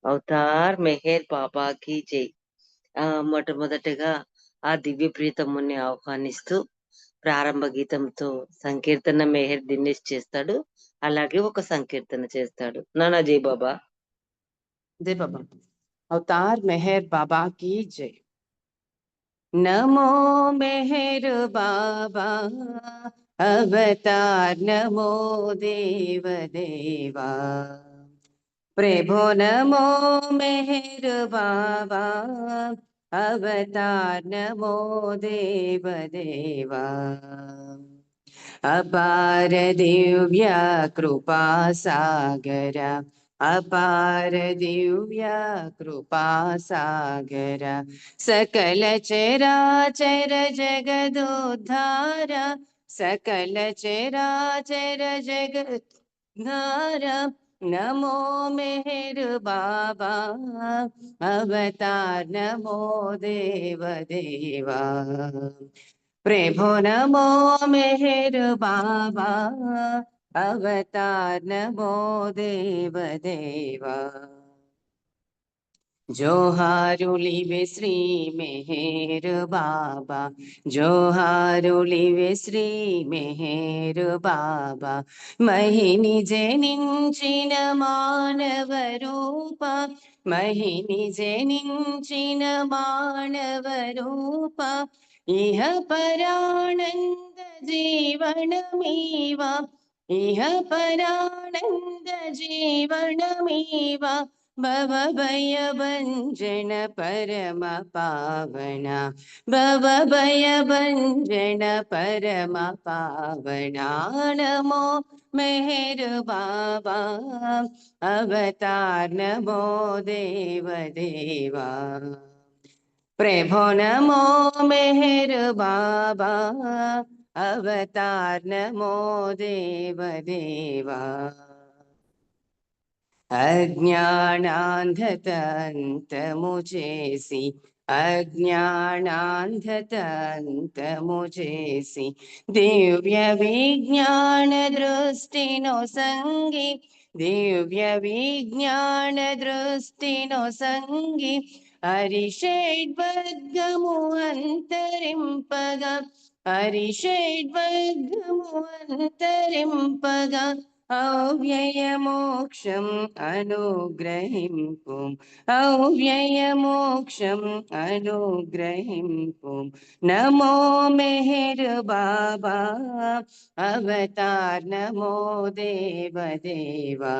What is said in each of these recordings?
Avatar Meher బాబాకి జై. మొట్టమొదటగా ఆ దివ్య ప్రీతముని ఆహ్వానిస్తూ ప్రారంభ గీతంతో సంకీర్తన మెహర్ దినేష్ చేస్తాడు. అలాగే ఒక సంకీర్తన చేస్తాడు. నానా జై బాబా. जय बाबा। अवतार मेहर बाबा की जय। नमो मेहर बाबा अवतार, नमो देव देवा प्रभो, नमो मेहर बाबा अवतार, नमो देव देवा अपार दिव्य कृपा सागर, अपार दिव्य कृपा सागर सकल चराचर जगदोद्धार, सकल चराचर जगद्धार नमो मेहर बाबा अवतार, नमो देव देवा प्रभो, नमो मेहर बाबा अवतार, नमो देव देवा जोहारुलिवे श्री मेहर बाबा, जोहारुलिवे श्री मेहर बाबा महिनि जनिंचिन मानव रूप, महिनि जनिंचिन मानव रूप इह परानंद जीवनमीवा, इह परानंद जीवनमीवा भवभय भंजन परम पावना, भवभय भंजन परम पावना नमो मेहर बाबा अवतार, नमो देव देवा प्रभो, नमो मेहर बाबा अवतार, नमो देव देवा अज्ञानान्धतन्तमुचेसि, अज्ञानान्धतन्तमुचेसि दिव्य विज्ञान दृष्टिनो संगी, दिव्य विज्ञान दृष्टिनो संगी हरिषड्वर्गमु अंतरिंपगा, हरिषड्वर्गमु अंतरिंपगा अव्यय मोक्षम अनुग्रहिंपु, अव्यय मोक्षम अनुग्रहिंपु नमो मेहर बाबा अवतार, नमो देव देवा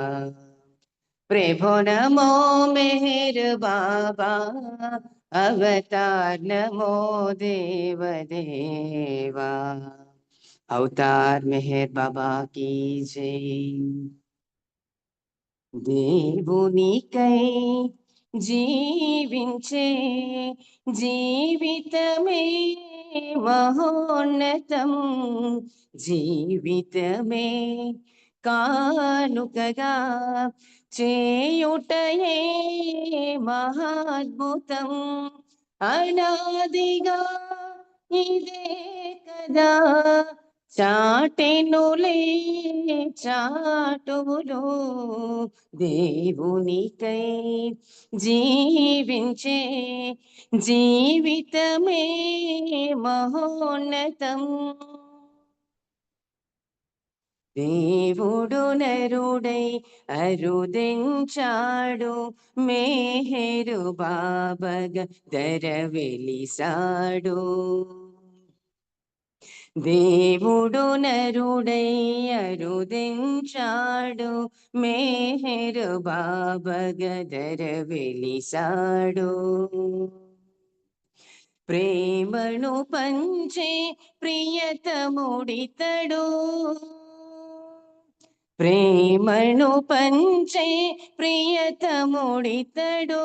प्रभो, नमो मेहर बाबा अवतार, नमो देव देवा अवतार मेहर बाबा की जय। దేవునికై జీవించే జీవితమే మహోన్నతం, జీవితమే కానుకగా చేయుటయే మహాద్భుతం అనాదిగా ఇదే కదా చాటెనులే చాటులు దేవునికై జీవించే జీవితమే మహోన్నతం దేవుడు నరుడై అరుదించాడు మేహరు బాబగ దర వెలిసాడు దేవుడు నరుడై అరుదించాడు మేహరు బాబగ దర వెలిసాడు ప్రేమను పంచే ప్రియతముడితడు ప్రేమను పంచే ప్రియతముడితడు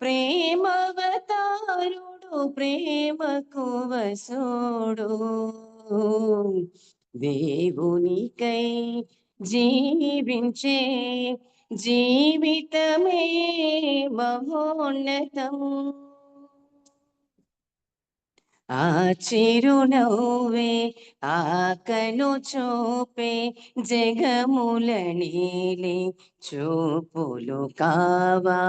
ప్రేమవతారుడు ప్రేమకు వసుడు దేవునికై జీవించే జీవితమే మహోన్నతం ఆ చిరునవ్వే ఆ కను చూపే జగముల నీలి చూపులు కావా.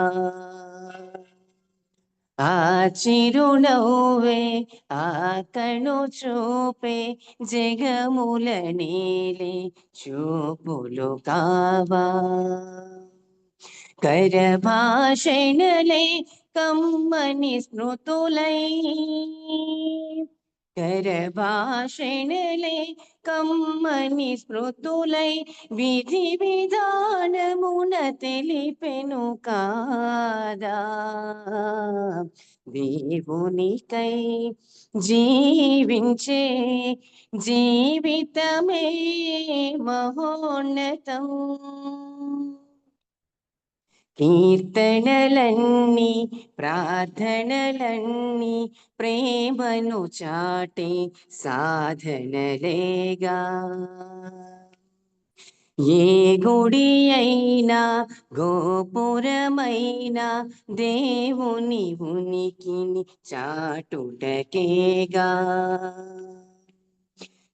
ఆ చిరునవ్వే ఆ కను చూపే జగముల నీలి చూపులు కావా. కరభాషణలే కమ్మని స్మృతులై, కరభాషణలే కమ్మని స్మృతులై విధి విధానమున తెలిపెను కాదా. దేవునికై జీవించే జీవితమే మహోన్నతం. కీర్తనలన్నీ ప్రార్థనలన్నీ ప్రేమను చాటే సాధనలేగా. ఏ గుడి అయినా గోపురమైనా దేవుని ఉనికిని చాటుటకేగా.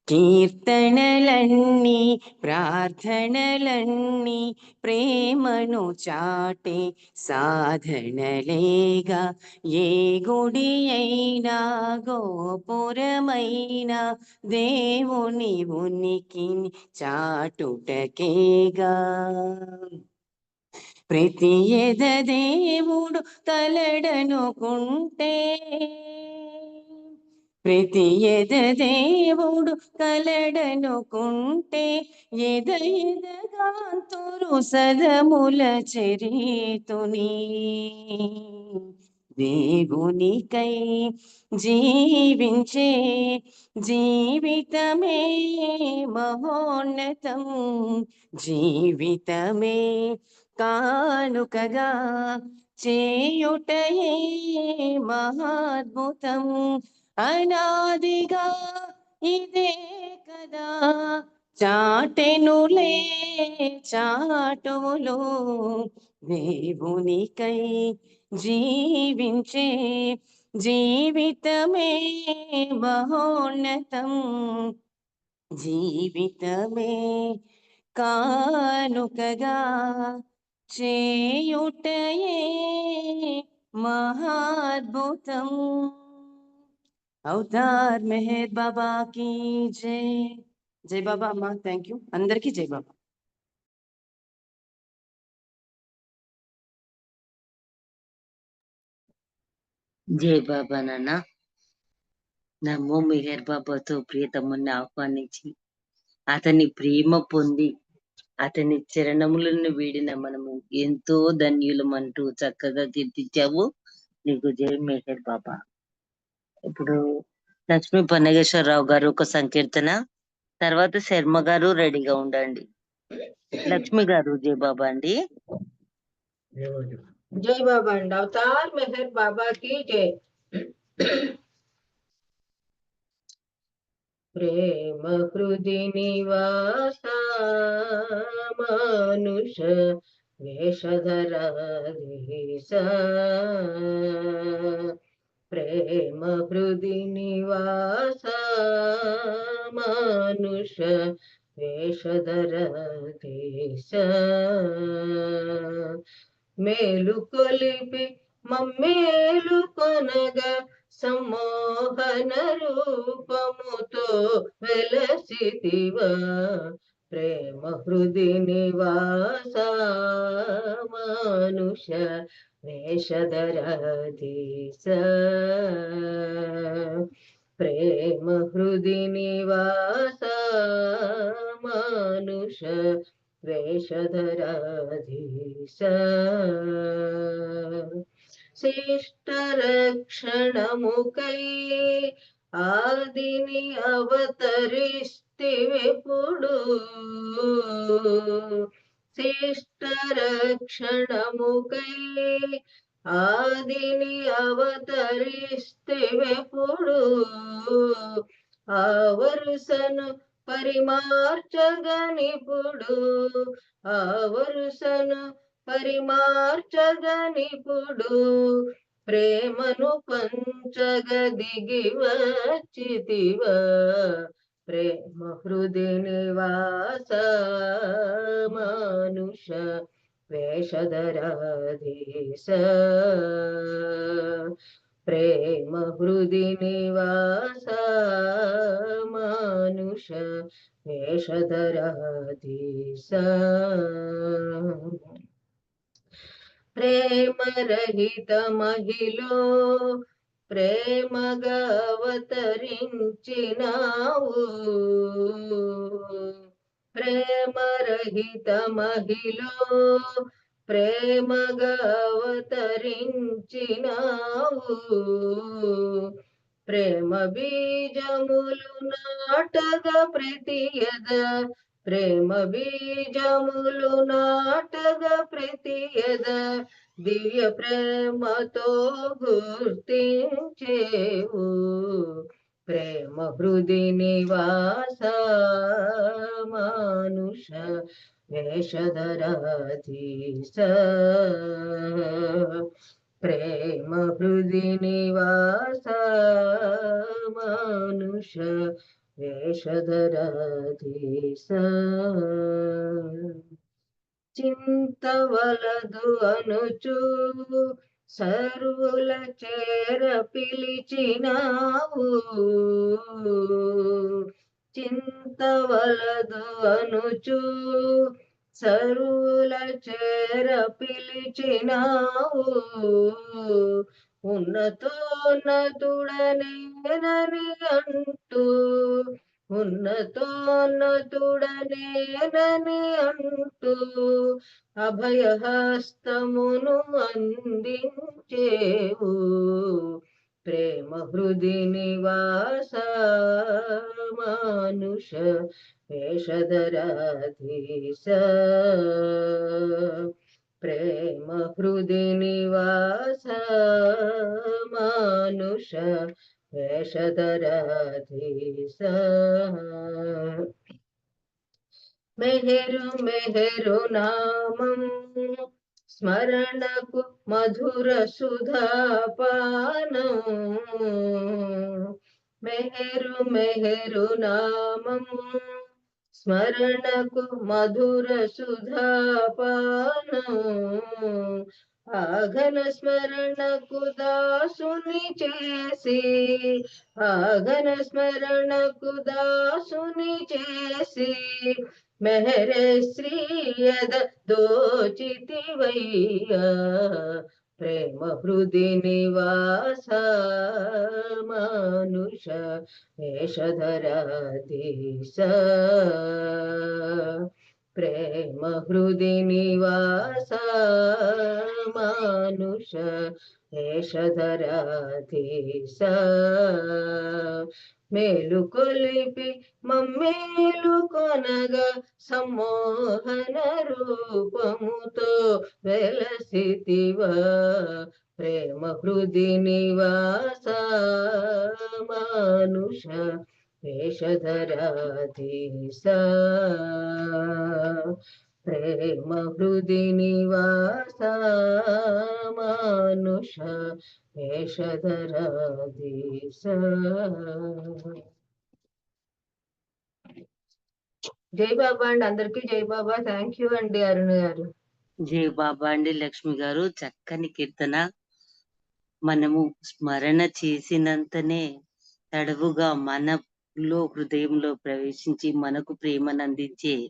కీర్తనలన్నీ ప్రార్థనలన్నీ ప్రేమను చాటే సాధనలేగా. ఏ గుడి అయినా గోపురమైనా దేవుని ఉనికిని చాటుటకేగా. ప్రతి ఎద దేవుడు కలడనుకుంటే, ప్రతి ఎద దేవుడు కలడనుకుంటే ఎద ఎదగాంతురు సదముల చరితుని. దేవునికై జీవించే జీవితమే మహోన్నతం. జీవితమే కానుకగా చేయుటయే మహాద్భుతం. అనాదిగా ఇదే కదా చాటెనులే చాటులు. దేవునికై జీవించే జీవితమే మహోన్నతం. జీవితమే కానుకగా చేయుటయే మహాద్భుతం. అవతార్ మెహర్ బాబా की జై. జై బాబా అమ్మ. Thank you. అందరికీ జై బాబా. జై బాబా నాన్న. నమో మెహర్ బాబాతో ప్రియతముని ఆహ్వానించి అతని ప్రేమ పొంది అతని చరణములను వీడిన మనము ఎంతో ధన్యులమంటూ చక్కగా కీర్తించావు. నీకు జై మెహర్ బాబా. ఇప్పుడు లక్ష్మీ పన్నగేశ్వరరావు గారు ఒక సంకీర్తన, తర్వాత శర్మ గారు రెడీగా ఉండండి. లక్ష్మి గారు జై బాబా అండి. जय बाबा अंड अवतार मेहर बाबा की जय। प्रेम हृदि निवास मानुष वेशधराधीश। प्रेम हृदि निवास मानुष वेशधराधीश। మేలు కొలిపి మమ్మేలు కొనగా సమ్మోహన రూపముతో వెలసితివా. ప్రేమ హృది నివాస మానుష వేషధరాధీశ. ప్రేమ హృది నివాస మానుష వేషధరాధీశ. శిష్టరక్షణముకై ఆదిని అవతరిస్తివెప్పుడు. శిష్టరక్షణముకై ఆదిని అవతరిస్తివెప్పుడు. ఆ వరుసను పరిమార్చగనిపుడు. ఆ వరుసను పరిమార్చగనిపుడు. ప్రేమను పంచగ దిగి వచ్చితివా ప్రేమ హృది నివాస మానుష వేషధరాధీశ ప్రేమ హృది నివాస మానుష వేషధరాధీశ ప్రేమరహిత మహిళ ప్రేమగా అవతరించినావు ప్రేమరహిత మహిళ ప్రేమగా అవతరించినావు ప్రేమ బీజములు నాటగా ప్రతియద ప్రేమ బీజములు నాటగా ప్రతియద దివ్య ప్రేమతో గుర్తించేవు ప్రేమ హృది నివాస మానుష వేషధరాధీశ ప్రేమ హృది నివాస మానుష వేషధరాధీశ చింతవలదు అనుచు సర్వుల చేర పిలిచినావు చింతవలదు అనుచు సర్వుల చేర పిలిచినావు ఉన్నతోన్నతుడనేనని అంటూ ఉన్నతోన్నతుడనేనని అంటూ అభయహస్తమును అందించేవు ప్రేమ హృది నివాస మానుష వేషధరాధీశ ప్రేమ హృది నివాస మానుష వేషధరాధీశ మెహరు మెహరు నామం స్మరణకు మధుర సుధాపానం మెహరు మెహరు నామం స్మరణకు మధుర సుధాపానం ఆఘన స్మరణకు దాసుని చేసి ఆఘన స్మరణకు దాసుని చేసి మెహరే శ్రీయద దోచితివయ్యా ప్రేమ హృది నివాస మానుష వేషధరాధీశ ప్రేమ హృది నివాస మానుష వేషధరాధీశ మేలు కొలిపి మమ్మేలు కొనగా సమ్మోహన రూపముతో వెలసితివా ప్రేమ హృది నివాస మానుష వేషధరాధీశ ప్రేమ హృది నివాస మానుష వేషధరాధీశ జై బాబా అండి అందరికీ జై బాబా థ్యాంక్ యూ అండి అరుణ్ గారు జై బాబా అండి లక్ష్మి గారు చక్కని కీర్తన మనము స్మరణ చేసినంతనే తడవుగా మనలో హృదయంలో ప్రవేశించి మనకు ప్రేమను అందించే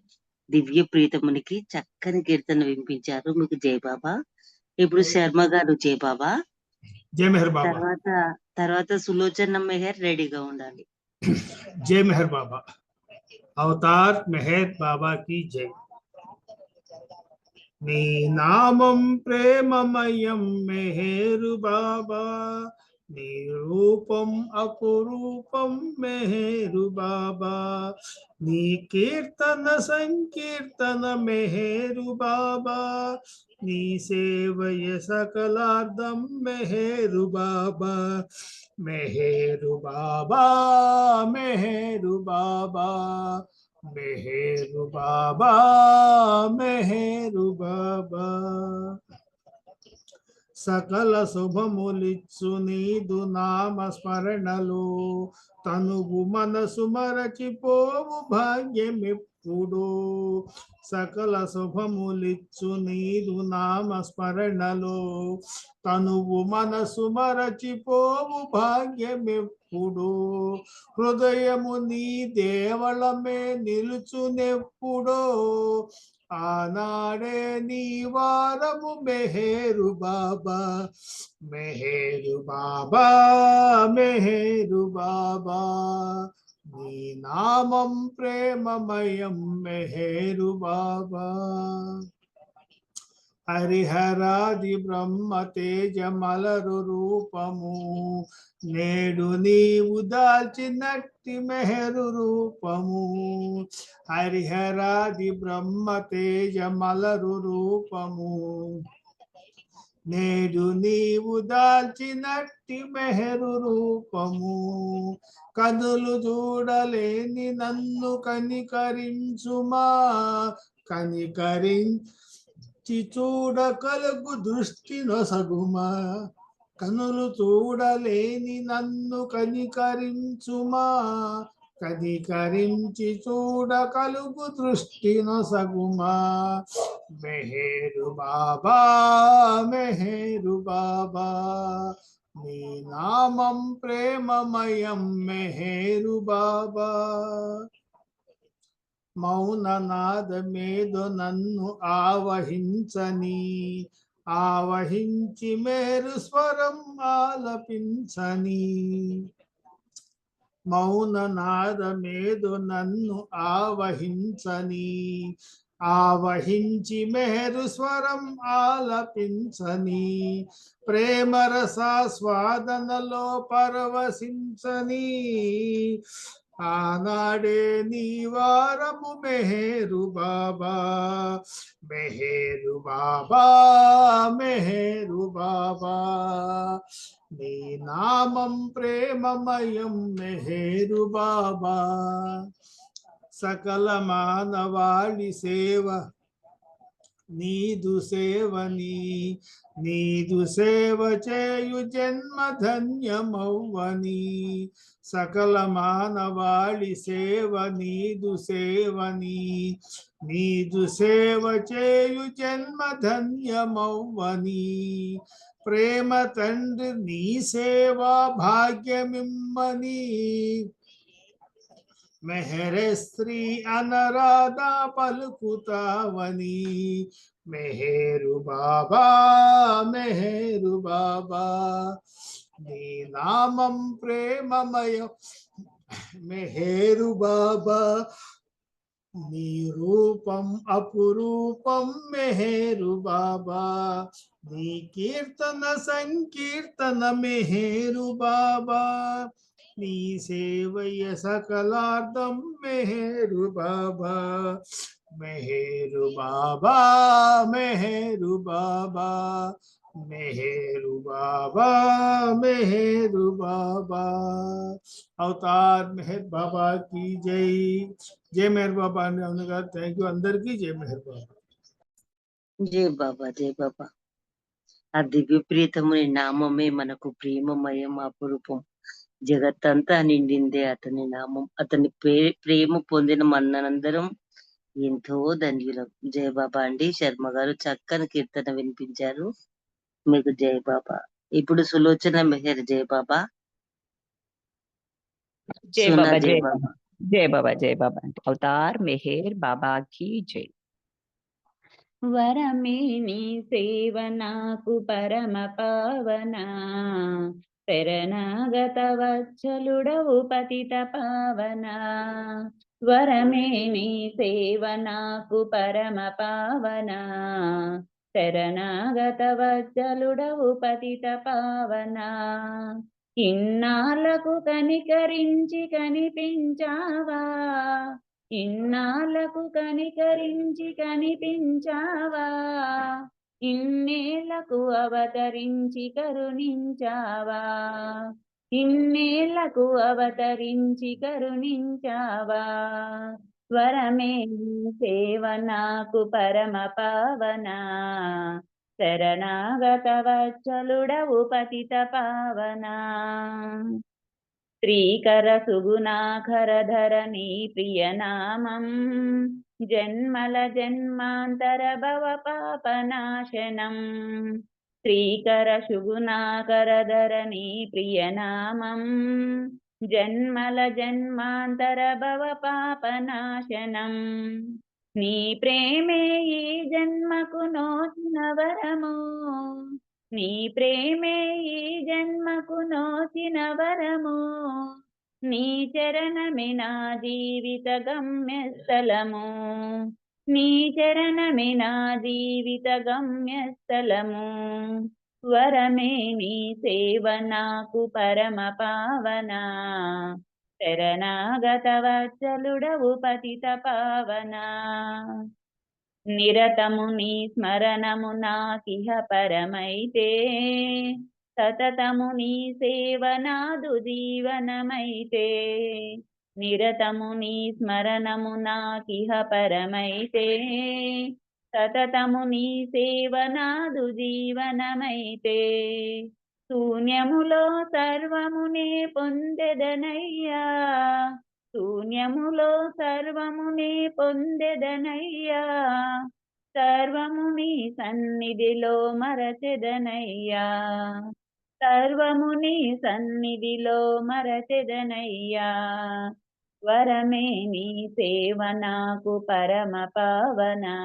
దివ్య ప్రీతమునికి చక్కని కీర్తన వినిపించారు మీకు జై బాబా ఇప్పుడు శర్మ గారు జై బాబా జై మెహర్ బాబా తర్వాత సులోచన మెహర్ రెడీగా ఉండాలి జై మెహర్ బాబా అవతార్ మెహర్ బాబా की జై నీ నామం ప్రేమమయం మెహరు బాబా నీ రూపం అపురూపం మెహరు బాబా నీ కీర్తన సంకీర్తన మెహరు బాబా నీ సేవయ సకలార్థం మెహరు బాబా మెహరు బాబా మెహరు బాబా మెహరు బాబా మెహరు బాబా సకల శుభములిచ్చు నీదు నామ స్మరణలో తనువు మనసు మరచిపోవు భాగ్యమెప్పుడు. సకల శుభములిచ్చు నీదు నామ స్మరణలో తనువు మనసు మరచిపోవు భాగ్యమెప్పుడు. హృదయము నీ దేవళమే నిలుచునెప్పుడో ఆనాడే నీ వారము మెహేరు బాబా, మెహేరు బాబా, మెహేరు బాబా. నీ నామం ప్రేమమయం మెహేరు బాబా. హరిహరాది బ్రహ్మ తేజమలరు రూపము నేడు నీవు దాల్చినట్టి మెహరు రూపము. హరిహరాది బ్రహ్మ తేజమలరు రూపము నేడు నీవు దాల్చినట్టి మెహరు రూపము. కనులు చూడలేని నన్ను కనికరించుమా, కనికరించి చూడ కలుగు దృష్టి నొసగుమా. కనులు చూడలేని నన్ను కనికరించుమా, కనికరించి చూడ కలుగు దృష్టి నొసగుమా. మెహేరు బాబా, మెహేరు బాబా. నీ నామం ప్రేమమయం మెహేరు బాబా. మౌననాదమేదో నన్ను ఆవహించని, ఆవహించి మేరు స్వరం ఆలపించని. మౌననాదమేదో నన్ను ఆవహించని, ఆవహించి మెహరు స్వరం ఆలపించని. ప్రేమరసాస్వాదనలో పరవశించని ఆనాడే నీ వారము మెహేరు బాబా, మెహేరు బాబా, మెహేరు బాబా. నీ నామం ప్రేమమయం మెహేరు బాబా. సకల మానవాళి సేవ నీదు సేవని, నీదు సేవ చేయు జన్మ ధన్యమౌవని. సకల మానవాళి సేవ నీదు సేవని, నీదు సేవ చేయు జన్మ ధన్యమౌవని. ప్రేమ తండ్రి నీ సేవా భాగ్యమిమ్మని. మెహరే స్త్రీ అనరాధా పలుకుతావని. మెహేరు బాబా, మెహేరు బాబా. నీ నామం ప్రేమమయం మెహేరు బాబా. నీ రూపం అపురూపం మెహేరు బాబా. నీ కీర్తన సంకీర్తన మెహేరు బాబా. నీ సేవయ సకలార్థం మెహేరు బాబా. మెహేరు బాబా, మెహేరు బాబా. మెహేరు బాబా, మెహేరు బాబా. అవతార్ మెహర్ బాబా की జై. జై మెహర్ బాబా అని అవునుగా. థ్యాంక్ యూ అందరికీ. జై మెహర్ బాబా. జై బాబా, జై బాబా. ఆ దివ్య ప్రీతముని నామమే మనకు ప్రేమమయం అపురూపం. జగత్తంతా నిండిందే అతని నామం. అతని ప్రేమ పొందిన మనందరం ఎంతో ధన్యులం. జై బాబా అండి. శర్మ గారు చక్కని కీర్తన వినిపించారు. మీకు జై బాబా. ఇప్పుడు సులోచన మెహర్. జై బాబా. जय సునా बाबा, జై जय బాబా. बाबा, जय बाबा, जय बाबा. अवतार मेहर बाबा की जय. వరమే నీ సేవ నాకు పరమ పావనా, శరణాగత వత్సలుడవు పతిత పావనా. వరమే నీ సేవ నాకు పరమ పావనా, శరణాగత వత్సలుడవు పతిత పావనా. ఇన్నాళ్లకు కనికరించి కనిపించావా, ఇన్నాళ్లకు కనికరించి కనిపించావా. ఇన్నేళ్లకు అవతరించి కరుణించావా, ఇన్నేళ్లకు అవతరించి కరుణించావా. వరమే నీ సేవ నాకు పరమ పావనా, శరణాగత వత్సలుడవు పతిత పావనా శ్రీకర సుగుణాకర ధరణి ప్రియనామం జన్మల జన్మాంతర భవ పాపనాశనం శ్రీకర సుగుణాకర ధరణి ప్రియనామం జన్మల జన్మాంతర భవ పాపనాశనం నీ ప్రేమే ఈ జన్మకు నోచిన వరము నీ ప్రేమే ఈ జన్మకు నోచిన వరము నీ చరణమే నా జీవిత గమ్యస్థలము నీ చరణమే నా జీవిత గమ్యస్థలము వరమే నీ సేవ నాకు పరమ పావనా శరణాగత వత్సలుడవు పతిత పావనా నిరతము నీ స్మరణము నాకిహ పరమైతే సతతము నీ సేవ నాదు జీవనమైతే నిరతము నీ స్మరణము నాకిహ పరమైతే సతతము నీ సేవ నాదు జీవనమైతే శూన్యములో సర్వమునే పొందెదనయ్యా శూన్యములో సర్వమునే పొందెదనయ్యా సర్వము నీ సన్నిధిలో మరచెదనయ్యా సర్వము నీ సన్నిధిలో మరచెదనయ్యా వరమే నీ సేవ నాకు పరమ పావనా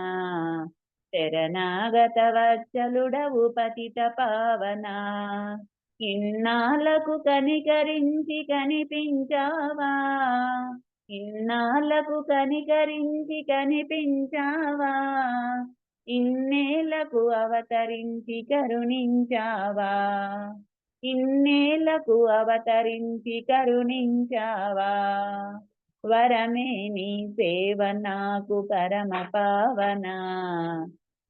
శరణాగత వత్సలుడవు పతిత పావనా ఇన్నాళ్లకు కనికరించి కనిపించావా ఇన్నాళ్లకు కనికరించి కనిపించావా ఇన్నేళ్లకు అవతరించి కరుణించావా ఇన్నేళ్లకు అవతరించి కరుణించావా వరమే నీ సేవ నాకు పరమ పావనా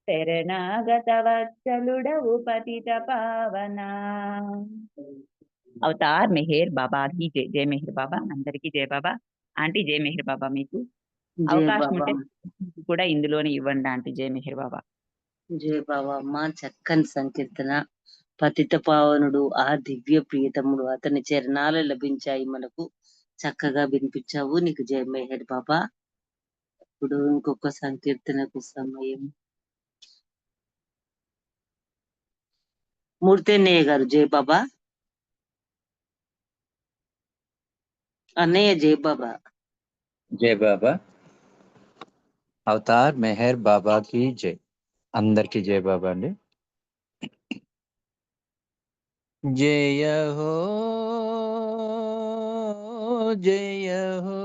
శరణాగత వత్సలుడవు పతిత పావనా అవతార్ మెహర్ బాబా की जय जय मेहर बाबा అందరికీ జై బాబా ఆంటీ జై మెహర్ బాబా మీకు జై అవకాశం బాబా ఉంటే కూడా ఇందులోనే ఇవ్వండి ఆంటీ జై మెహర్ బాబా జై బాబా అమ్మ చక్కని సంకీర్తన పతిత పావనుడు ఆ దివ్య ప్రియతముడు అతని చరణాలు లభించాయి మనకు చక్కగా వినిపించావు నీకు జై మెహర్ బాబా ఇప్పుడు ఇంకొక సంకీర్తనకు సమయం మూర్తన్నయ్య గారు జై బాబా అన్నయ్య జై బాబా జై బాబా అవతార్ మెహర్ బాబా కి జై అందరికి జై బాబా అండి జయ హో జయ హో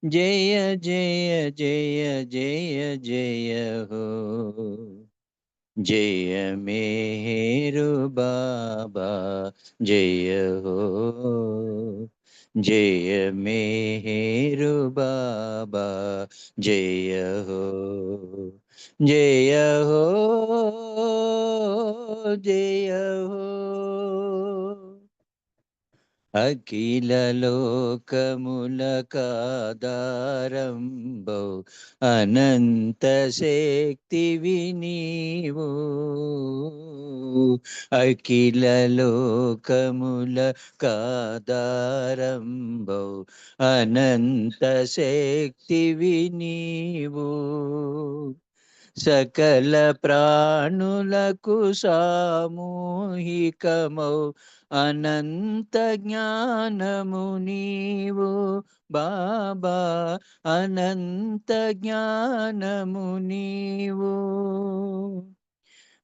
జయ జయ జయ జయ జయ హో జయ మేరు బాబా జయ హో జయ మేరు బాబా జయ హో జయ హో జయ హో అఖిల లోకముల కాదారంబౌ అనంత శక్తివి నీవు అఖిల లోకముల కాదారంబౌ అనంత శక్తివి నీవు సకల ప్రాణులకు సామూహికమౌ అనంత జ్ఞానము నీవు బాబా అనంత జ్ఞానము నీవు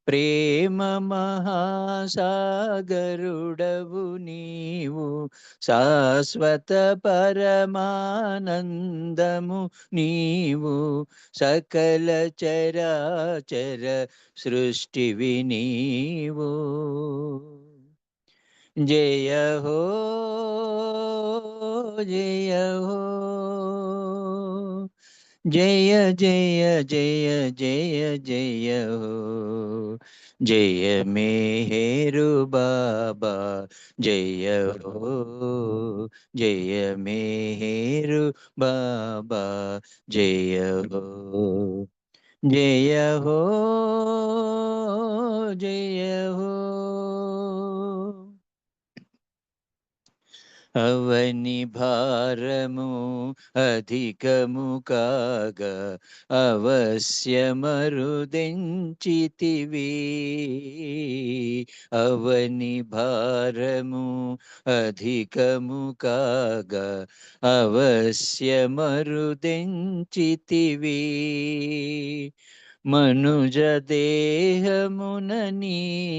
ప్రేమ మహాసాగరుడవు నీవు శాశ్వత పరమానందము నీవు సకల చరాచర సృష్టివి నీవు జయ హో జయ హో జయ జయ జయ జయ జయ హో జయ మేరు బాబా జయ హో జయ మేరు బాబా జయ హో జయ హో జయ హో. అవని భారము అధికము కాగా అవశ్యమరుదెంచితివి. అవని భారము అధికము కాగా అవశ్యమరుదెంచితివి. మనుజ దేహమున నీ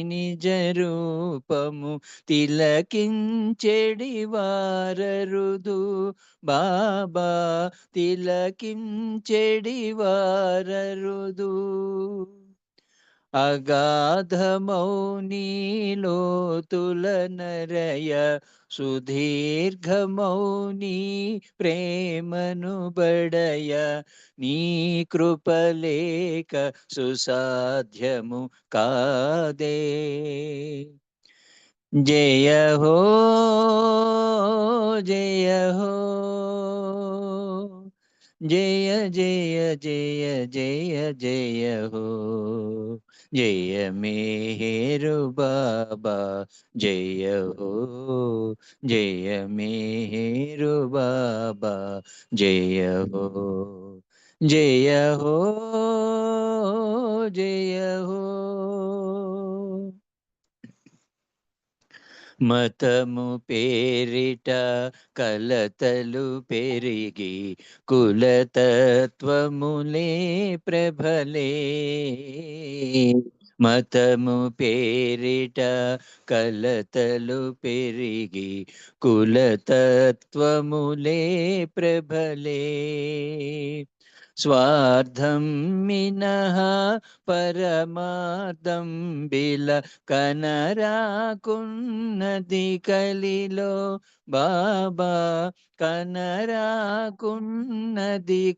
నిజ రూపము తిలకించెడి వారరుదు బాబా, తిలకించెడి వారరుదు. అగాధమౌని లోతుల నరయ సుదీర్ఘమౌని ప్రేమను బడయ. నీ కృపలేక సుసాధ్యము కాదే. జయ హో జయ హో. జయ జయ జయ జయ జయ హో. జయ మేరు బాబా జయ హో. జయ మేరు బాబా జయ హో. జయ హో జయ హో. మతము పేరిట కలతలు పెరిగి కులతత్వములే ప్రబలే. మతము పేరిట కలతలు పెరిగి కులతత్వములే ప్రబలే. స్వార్థం మినహ పరమార్థం బిల కనరాకున్నది కలిలో బాబా, కనరాకున్నది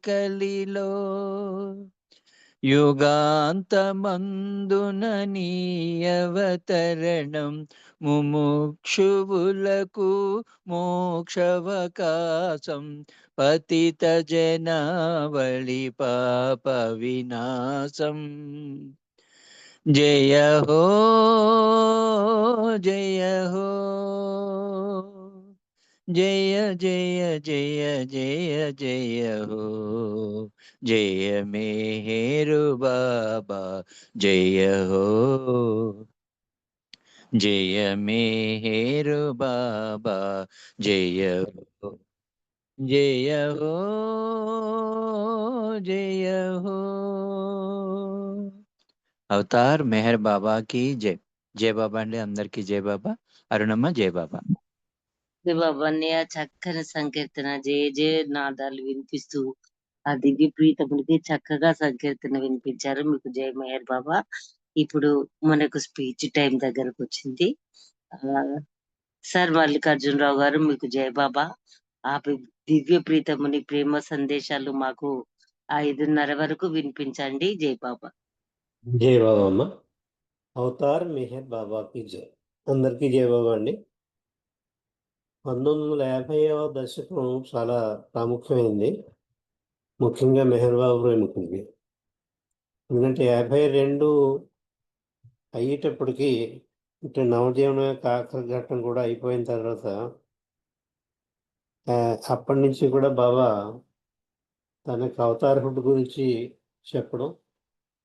కలిలో. యుగాంతమందున నీ అవతరణం ముముక్షువులకు మోక్షవకాశం. పతిత జనావళి పాప వినాశం. జయ హో జయ హో. జయ జయ జయ జయ జయ హో. జయ మేరు బాబా జయ హో. జయ మేరు బాబా జయ హో. జయ హో జయ హో. అవతార్ మెహర్ బాబా की జై. జై బాబా అండి, అందరికీ జై బాబా. అరుణమ్మ జై బాబా. జై బాబా అన్నయ్య, చక్కని సంకీర్తన జయ జయ నాదాలు వినిపిస్తూ ఆ దివ్య ప్రీతమునికి చక్కగా సంకీర్తన వినిపించారు. మీకు జై మహేర్ బాబా. ఇప్పుడు మనకు స్పీచ్ టైం దగ్గరకు వచ్చింది. ఆ సార్ మల్లికార్జునరావు గారు, మీకు జై బాబా. ఆ దివ్య ప్రీతముని ప్రేమ సందేశాలు మాకు 5:30 వరకు వినిపించండి. జై బాబా. జై బాబా అమ్మ. అవతార్ మెహర్ బాబాకి జై. అందరికీ జై బాబా అండి. 1950వ దశకం చాలా ప్రాముఖ్యమైంది, ముఖ్యంగా మెహర్ బాబు ప్రేమికుడికి. ఎందుకంటే 52 అయ్యేటప్పటికి ఇటు నవజీవన ఆఖరి ఘట్టం కూడా అయిపోయిన తర్వాత అప్పటి నుంచి కూడా బాబా తనకు అవతారహుడ్ గురించి చెప్పడం,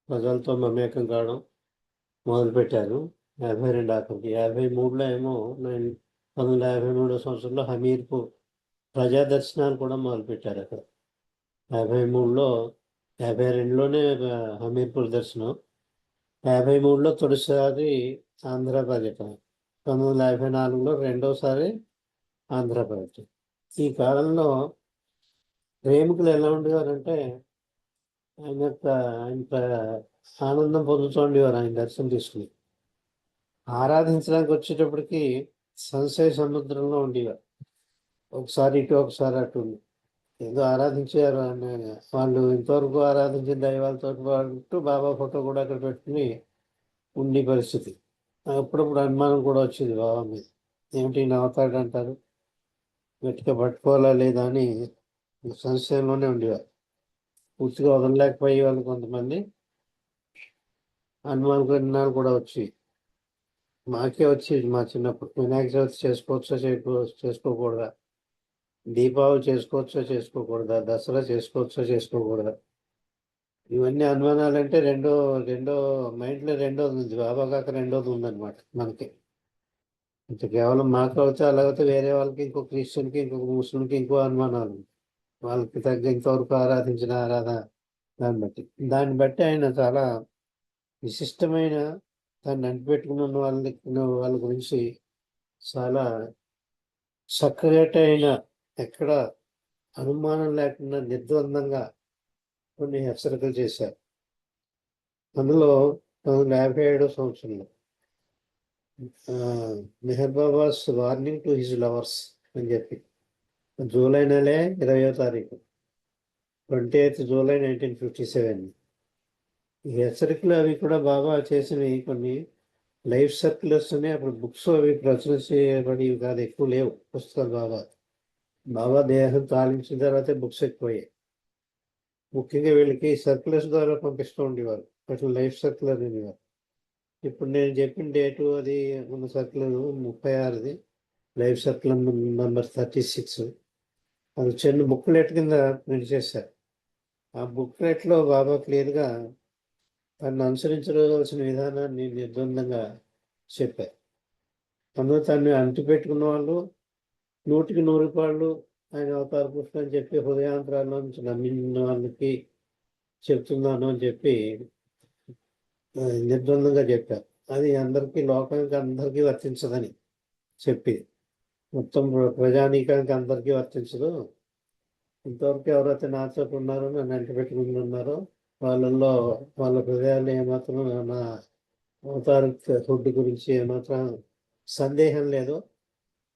ప్రజలతో మమేకం కావడం మొదలుపెట్టారు. 52 ఆఖరికి 53లో ఏమో 1953వ సంవత్సరంలో హమీర్పూర్ ప్రజా దర్శనాలు కూడా మొదలుపెట్టారు. అక్కడ 53లో 52లోనే హమీర్పూర్ దర్శనం, 53లో తొలిసారి ఆంధ్ర పర్యటన, 1954లో రెండోసారి ఆంధ్ర పర్యటన. ఈ కాలంలో ప్రేమికులు ఎలా ఉండేవారంటే ఆయన ఆనందం పొందుతూ ఉండేవారు ఆయన దర్శనం తీసుకుని. ఆరాధించడానికి వచ్చేటప్పటికి సంశయ సముద్రంలో ఉండేవారు. ఒకసారి ఇటు ఒకసారి అటు ఏదో ఆరాధించారు. వాళ్ళు ఇంతవరకు ఆరాధించిన దైవాలతో పాటు బాబా ఫోటో కూడా అక్కడ పెట్టుకుని ఉండే పరిస్థితి. అప్పుడప్పుడు అనుమానం కూడా వచ్చింది బాబా మీద, ఏమిటి నవ్వుతాడు అంటారు, గట్టిగా పట్టుకోవాలా లేదా అని సంశయంలోనే ఉండేవారు. పూర్తిగా వదలలేకపోయే వాళ్ళు కొంతమంది అనుమానాలు కూడా వచ్చి మాకే వచ్చి మా చిన్నప్పుడు వినాయక చవితి చేసుకోవచ్చా చేసుకోకూడదా, దీపావళి చేసుకోవచ్చా చేసుకోకూడదా, దసరా చేసుకోవచ్చా చేసుకోకూడదా, ఇవన్నీ అనుమానాలు. అంటే రెండో మైండ్లో రెండోది ఉంది, బాబా కాక రెండోది ఉందన్నమాట మనకి. ఇంత కేవలం మాకు అవుతే అలాగైతే వేరే వాళ్ళకి, ఇంకో క్రిస్టియన్కి, ఇంకొక ముస్లింకి ఇంకో అనుమానాలు, వాళ్ళకి తగ్గ ఇంతవరకు ఆరాధించిన దాన్ని బట్టి ఆయన చాలా విశిష్టమైన దాన్ని అంటిపెట్టుకుని ఉన్న వాళ్ళ గురించి చాలా చక్కగా అయిన ఎక్కడ అనుమానం లేకుండా నిర్ద్వందంగా కొన్ని హెచ్చరికలు చేశారు. అందులో 1957 సంవత్సరంలో Meher Baba's warning to his lovers అని చెప్పి జూలై నెలే 20వ తారీఖు 28th July 1957. ఈ హెచ్చరికలు అవి కూడా బాబా చేసినవి కొన్ని లైఫ్ సర్క్యులర్స్ అని, అప్పుడు బుక్స్ అవి ప్రచురించబడి కాదు, ఎక్కువ లేవు పుస్తకాలు. బాబా దేహం తాలించిన తర్వాతే బుక్స్ ఎక్కువయ్యాయి. ముఖ్యంగా వీళ్ళకి సర్క్యులర్స్ ద్వారా పంపిస్తూ ఉండేవారు, అట్లా లైఫ్ సర్క్యులర్ అనేవారు. ఇప్పుడు నేను చెప్పిన డేటు అది ఉన్న సర్క్యులర్ 36ది, లైఫ్ సర్క్యులర్ నెంబర్ 36. అది చిన్న బుక్లెట్ కింద ప్రింట్ చేశారు. ఆ బుక్లెట్లో బాబా క్లియర్గా తను అనుసరించవలసిన విధానాన్ని నిర్బంధంగా చెప్పారు. అందులో తను అంటిపెట్టుకున్న వాళ్ళు 100కి 100 ఆయన అవతార పురుషుడు అని చెప్పి హృదయాంతరాల్లో నుంచి నమ్మిన వాళ్ళకి చెప్తున్నాను అని చెప్పి నిర్బంధంగా చెప్పారు. అది అందరికీ, లోకానికి అందరికీ వర్తించదని చెప్పి, మొత్తం ప్రజానీకానికి అందరికీ వర్తించదు. ఇంతవరకు ఎవరైతే నాతో ఉన్నారో, నన్ను అంటిపెట్టుకుని ఉన్నారో వాళ్ళల్లో వాళ్ళ హృదయాలు ఏమాత్రం నా అవతార ఫుడ్ గురించి ఏమాత్రం సందేహం లేదు,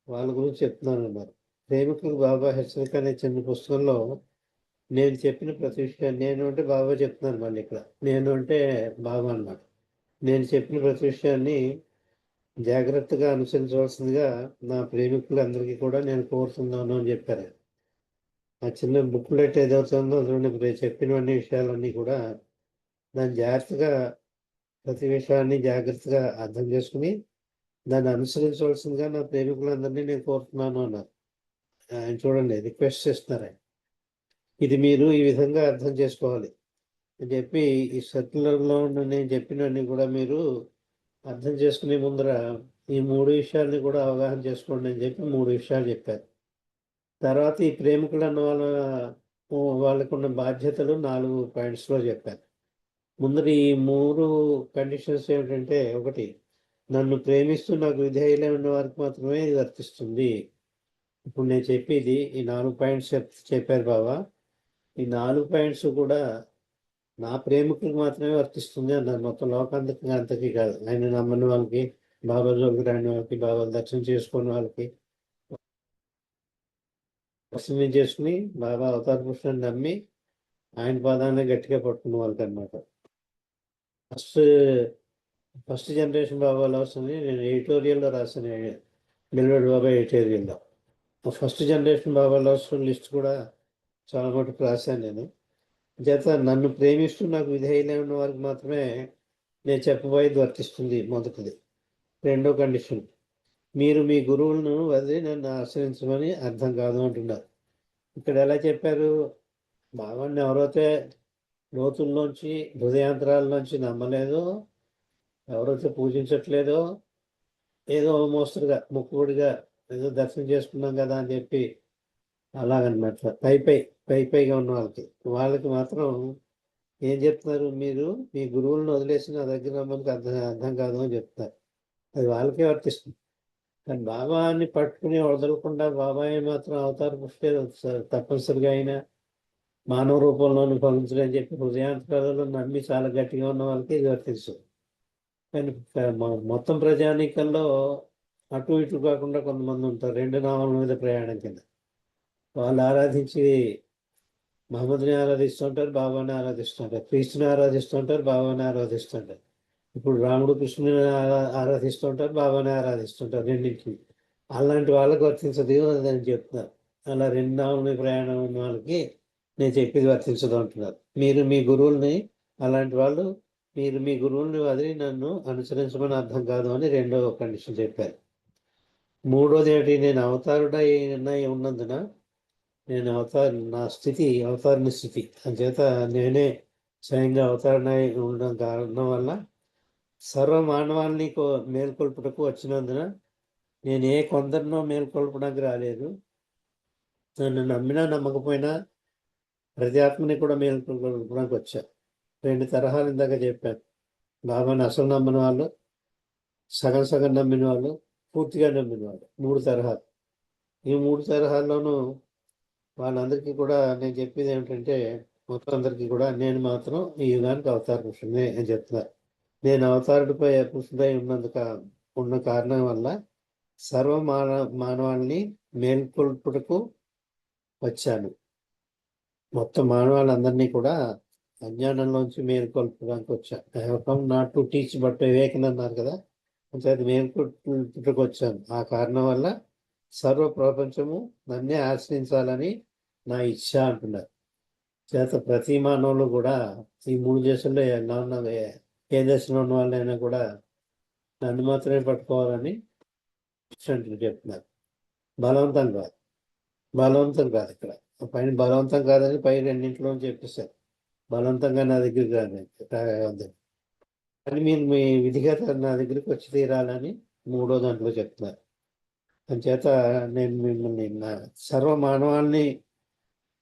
వాళ్ళ గురించి చెప్తున్నాను అన్నారు. ప్రేమికులు బాబా హెచ్చరిక అనే చిన్న పుస్తకంలో నేను చెప్పిన ప్రతి విషయాన్ని, నేను అంటే బాబా చెప్తున్నాను, మళ్ళీ ఇక్కడ నేను అంటే బాబా అన్నాడు, నేను చెప్పిన ప్రతి విషయాన్ని జాగ్రత్తగా అనుసరించవలసిందిగా నా ప్రేమికులందరికీ కూడా నేను కోరుతున్నాను అని చెప్పారు. ఆ చిన్న బుక్లెట్ ఏదవుతుందో అందులో చెప్పినవన్నీ విషయాలన్నీ కూడా దాన్ని జాగ్రత్తగా, ప్రతి విషయాన్ని జాగ్రత్తగా అర్థం చేసుకుని దాన్ని అనుసరించవలసిందిగా నా ప్రేమికులందరినీ నేను కోరుతున్నాను అన్నారు. ఆయన చూడండి, రిక్వెస్ట్ చేస్తున్నారు ఆయన, ఇది మీరు ఈ విధంగా అర్థం చేసుకోవాలి అని చెప్పి, ఈ సర్క్యులర్లో ఉన్న నేను చెప్పినవన్నీ కూడా మీరు అర్థం చేసుకునే ముందర ఈ 3 విషయాల్ని కూడా అవగాహన చేసుకోండి అని చెప్పి 3 విషయాలు చెప్పారు. తర్వాత ఈ ప్రేమికులు అన్న వాళ్ళకున్న బాధ్యతలు 4 పాయింట్స్లో చెప్పారు. ముందర ఈ 3 కండిషన్స్ ఏమిటంటే, ఒకటి, నన్ను ప్రేమిస్తూ నాకు విధేయులై ఉన్న వారికి మాత్రమే ఇది వర్తిస్తుంది. ఇప్పుడు నేను చెప్పేది ఈ 4 పాయింట్స్ చెప్పారు బాబా. ఈ 4 పాయింట్స్ కూడా నా ప్రేమికులకు మాత్రమే వర్తిస్తుంది అన్నారు, మొత్తం లోకాంతకి అంతకీ కాదు. ఆయన నమ్మని వాళ్ళకి, బాబా జోలికి రాని వాళ్ళకి, బాబా దర్శనం చేసుకుని వాళ్ళకి, దర్శనం చేసుకుని బాబా అవతార పురుషుని నమ్మి ఆయన పాదాన్ని గట్టిగా పట్టుకున్న వాళ్ళకి అనమాట. ఫస్ట్ జనరేషన్ బాబా లవర్స్ అని నేను ఎడిటోరియల్లో రాశాను, బిల్వెడ్ బాబా ఎడిటోరియల్లో. ఫస్ట్ జనరేషన్ బాబా లవర్స్ లిస్ట్ కూడా చాలా మటుకు రాశాను నేను. చేత నన్ను ప్రేమిస్తూ నాకు విధేయులై ఉన్న వారికి మాత్రమే నేను చెప్పబోయేది వర్తిస్తుంది, మొదటిది. రెండో కండిషన్, మీరు మీ గురువులను వదిలి నన్ను ఆశ్రయించమని అర్థం కాదు అంటున్నారు. ఇక్కడ ఎలా చెప్పారు, బాబాని ఎవరైతే లోతుల్లోంచి, హృదయాంతరాల్లోంచి నమ్మలేదో, ఎవరైతే పూజించట్లేదో, ఏదో మోస్తరుగా ముక్కుడిగా ఏదో దర్శనం చేసుకున్నాం కదా అని చెప్పి అలాగనమాట, పైగా ఉన్న వాళ్ళకి మాత్రం ఏం చెప్తున్నారు, మీరు మీ గురువులను వదిలేసి నా దగ్గర రమ్మనికి అర్థం కాదు అని చెప్తారు. అది వాళ్ళకే వర్తిస్తుంది. కానీ బాబాని పట్టుకుని వదలకుండా బాబాయ్ మాత్రం అవతార పుష్టే తప్పనిసరిగా అయినా మానవ రూపంలోని ఫలించడని చెప్పి హృదయాంతరాలలో నమ్మి చాలా గట్టిగా ఉన్న వాళ్ళకి ఇది వర్తిస్తుంది. కానీ మొత్తం ప్రజానీకంలో అటు ఇటు కాకుండా కొంతమంది ఉంటారు, 2 నామాల మీద ప్రయాణం కింద. వాళ్ళు ఆరాధించి మహమ్మద్ని ఆరాధిస్తుంటారు, బాబాని ఆరాధిస్తుంటారు, క్రీస్తుని ఆరాధిస్తుంటారు, బాబాని ఆరాధిస్తుంటారు. ఇప్పుడు రాముడు కృష్ణుని ఆరాధిస్తుంటారు, బాబాని ఆరాధిస్తుంటారు, రెండింటిని. అలాంటి వాళ్ళకి వర్తించదు అని చెప్తున్నారు. అలా 2 నామాల మీద ప్రయాణం ఉన్న వాళ్ళకి నేను చెప్పేది వర్తించదు అంటున్నారు. మీరు మీ గురువుల్ని అలాంటి వాళ్ళు మీరు మీ గురువుల్ని వదిలి నన్ను అనుసరించమని అర్థం కాదు అని రెండో కండిషన్ చెప్పారు. మూడోది ఏంటి, నేను అవతారుడై ఉన్నందున నేను నా స్థితి అవతారుని స్థితి అంచేత నేనే స్వయంగా అవతారణై ఉండడం కారణం వల్ల సర్వ మానవాల్ని మేల్కొల్పుటకు వచ్చినందున నేను ఏ కొందరినో మేల్కొల్పడానికి రాలేదు. నన్ను నమ్మినా నమ్మకపోయినా ప్రతి ఆత్మని కూడా మేల్కొల్పడానికి వచ్చా. 2 తరహాలు ఇందాక చెప్పాను. బాబాని అసలు నమ్మిన వాళ్ళు, సగం సగం నమ్మిన వాళ్ళు, పూర్తిగా నమ్మిన వాళ్ళు, 3 తరహాలు. ఈ 3 తరహాల్లోనూ వాళ్ళందరికీ కూడా నేను చెప్పేది ఏమిటంటే, మొత్తం అందరికీ కూడా నేను మాత్రం ఈ యుగానికి అవతార పురుషుడినే అని చెప్తున్నారు. నేను అవతారుడిపై పురుషుడై ఉన్న కారణం వల్ల సర్వ మానవాళ్ళని మేల్కొల్పుటకు వచ్చాను. మొత్తం మానవాళ్ళందరినీ కూడా అజ్ఞానంలోంచి మేల్కొల్పడానికి వచ్చాను. I have come not to teach but awaken అన్నారు కదా, అంటే అది మేల్కొల్పుటకు వచ్చాను. ఆ కారణం వల్ల సర్వ ప్రపంచము నన్నే ఆశ్రయించాలని నా ఇచ్చ అంటున్నారు. చేత ప్రతి మానవులు కూడా ఈ 3 దేశాల్లో ఏ దేశంలో ఉన్న వాళ్ళైనా కూడా నన్ను మాత్రమే పట్టుకోవాలని చెప్తున్నారు. బలవంతం కాదు ఇక్కడ. పైన బలవంతం కాదని పై రెండింటిలో చెప్పేశారు. బలవంతంగా నా దగ్గరికి రాదు కానీ మీరు మీ విధిగా నా దగ్గరికి వచ్చి తీరాలని 3వ దాంట్లో చెప్తున్నారు. అంచేత నేను మిమ్మల్ని సర్వ మానవాల్ని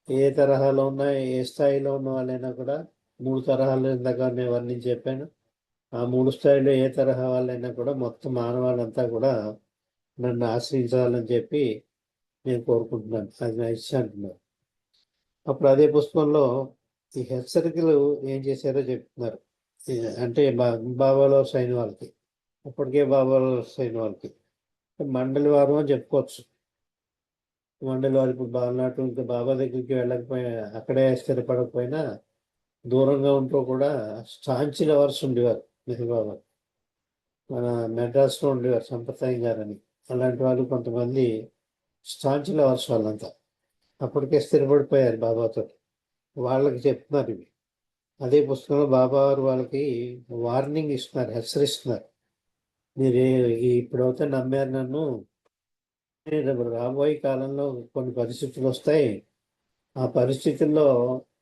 ఏ తరహాలో ఉన్నా, ఏ స్థాయిలో ఉన్న వాళ్ళైనా కూడా 3 తరహాలు ఇందాక నేను వర్ణించి చెప్పాను. ఆ 3 స్థాయిలో ఏ తరహా వాళ్ళైనా కూడా మొత్తం మానవాళ్ళంతా కూడా నన్ను ఆశ్రయించాలని చెప్పి నేను కోరుకుంటున్నాను. అది నా ఇచ్చ అంటున్నారు. అప్పుడు అదే పుస్తకంలో ఈ హెచ్చరికలు ఏం చేశారో చెప్తున్నారు. అంటే బాబాలో సైన్ వాళ్ళకి, అప్పటికే బాబాలో సైన్ వాళ్ళకి మండలి వారు అని చెప్పుకోవచ్చు. మండలి వారు ఇప్పుడు బాలనాటు ఇంకా బాబా దగ్గరికి వెళ్ళకపోయినా, అక్కడే స్థిరపడకపోయినా దూరంగా ఉంటూ కూడా స్టాంచి లవర్స్ ఉండేవారు. బాబా మన మెడ్రాస్లో ఉండేవారు సంప్రదాయం గారని. అలాంటి వాళ్ళు కొంతమంది స్టాంచి లవర్స్ వాళ్ళంతా అప్పటికే స్థిరపడిపోయారు బాబాతో. వాళ్ళకి చెప్తున్నారు ఇవి. అదే పుస్తకంలో బాబా వారు వాళ్ళకి వార్నింగ్ ఇస్తున్నారు, హెచ్చరిస్తున్నారు. మీరు ఇప్పుడైతే నమ్మారు నన్ను, రాబోయే కాలంలో కొన్ని పరిస్థితులు వస్తాయి. ఆ పరిస్థితుల్లో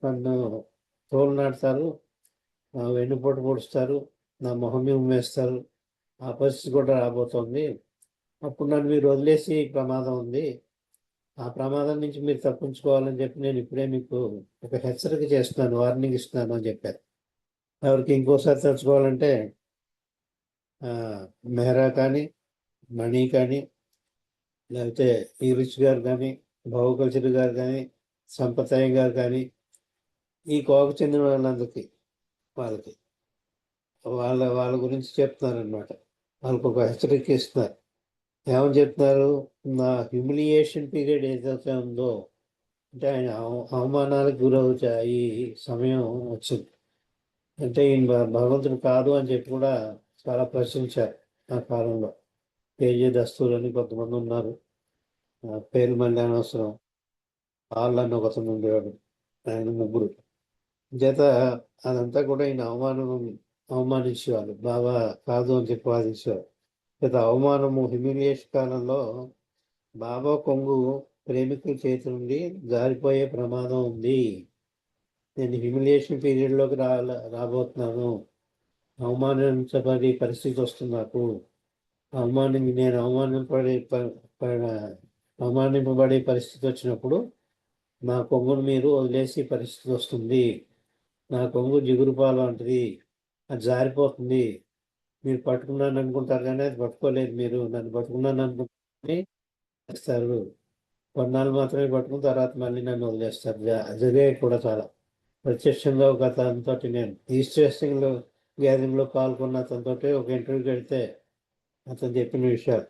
నన్ను తోలు నాటుతారు, వెన్నుపోటు పొడుస్తారు, నా మొహం మీద ఉమ్మేస్తారు. ఆ పరిస్థితి కూడా రాబోతోంది. అప్పుడు నన్ను మీరు వదిలేసి ప్రమాదం ఉంది. ఆ ప్రమాదం నుంచి మీరు తప్పించుకోవాలని చెప్పి నేను ఇప్పుడే మీకు ఒక హెచ్చరిక చేస్తున్నాను, వార్నింగ్ ఇస్తున్నాను అని చెప్పారు. ఎవరికి ఇంకోసారి తెలుసుకోవాలంటే మెహరా కానీ, మణి కానీ, లేకపోతే ఈరిచ్ గారు కానీ, భావుకల్చర్ గారు కానీ, సంపతయ్య గారు కానీ, ఈ కోకు చెందిన వాళ్ళందరికీ వాళ్ళ గురించి చెప్తున్నారనమాట. వాళ్ళకు ఒక హెచ్చరిక ఇస్తున్నారు. ఏమని చెప్తున్నారు, నా హ్యూమిలియేషన్ పీరియడ్ ఏదైతే ఉందో, అంటే ఆయన అవమానాలకు గురవుతా ఈ సమయం వచ్చింది. అంటే ఈయన భగవంతుడు కాదు అని చెప్పి కూడా చాలా ప్రశ్నించారు ఆ కాలంలో. కేజీ దస్తూర్ అని కొంతమంది ఉన్నారు, పేరు మళ్ళీ అనవసరం. వాళ్ళని ఒకతను ఉండేవాడు, ఆయన 3. చేత అదంతా కూడా ఈయన అవమానించేవాళ్ళు. బాబా కాదు అని చెప్పి వాదించేవారు. చేత అవమానము హ్యూమిలియేషన్ కాలంలో బాబా కొంగు ప్రేమికుల చేతి నుండి జారిపోయే ప్రమాదం ఉంది. నేను హ్యూమిలియేషన్ పీరియడ్లోకి రాబోతున్నాను. అవమానించబడే పరిస్థితి వస్తుంది నాకు. నేను అవమానింపబడే పరిస్థితి వచ్చినప్పుడు నా కొంగును మీరు వదిలేసి పరిస్థితి వస్తుంది. నా కొంగు జిగురుపాలు లాంటిది, అది జారిపోతుంది. మీరు పట్టుకున్నాను అనుకుంటారు కానీ అది పట్టుకోలేదు. మీరు నన్ను పట్టుకున్నాను అనుకుంటే చేస్తారు. కొన్నాళ్ళు మాత్రమే పట్టుకున్న తర్వాత మళ్ళీ నన్ను వదిలేస్తారు. జరిగే కూడా చాలా ప్రత్యక్షంగా ఒక అతనితో నేను ఈస్ట్ వెస్టింగ్లో గ్యాదరింగ్లో పాల్గొన్న అతనితో ఒక ఇంటర్వ్యూకి వెళ్తే అతను చెప్పిన విషయాలు,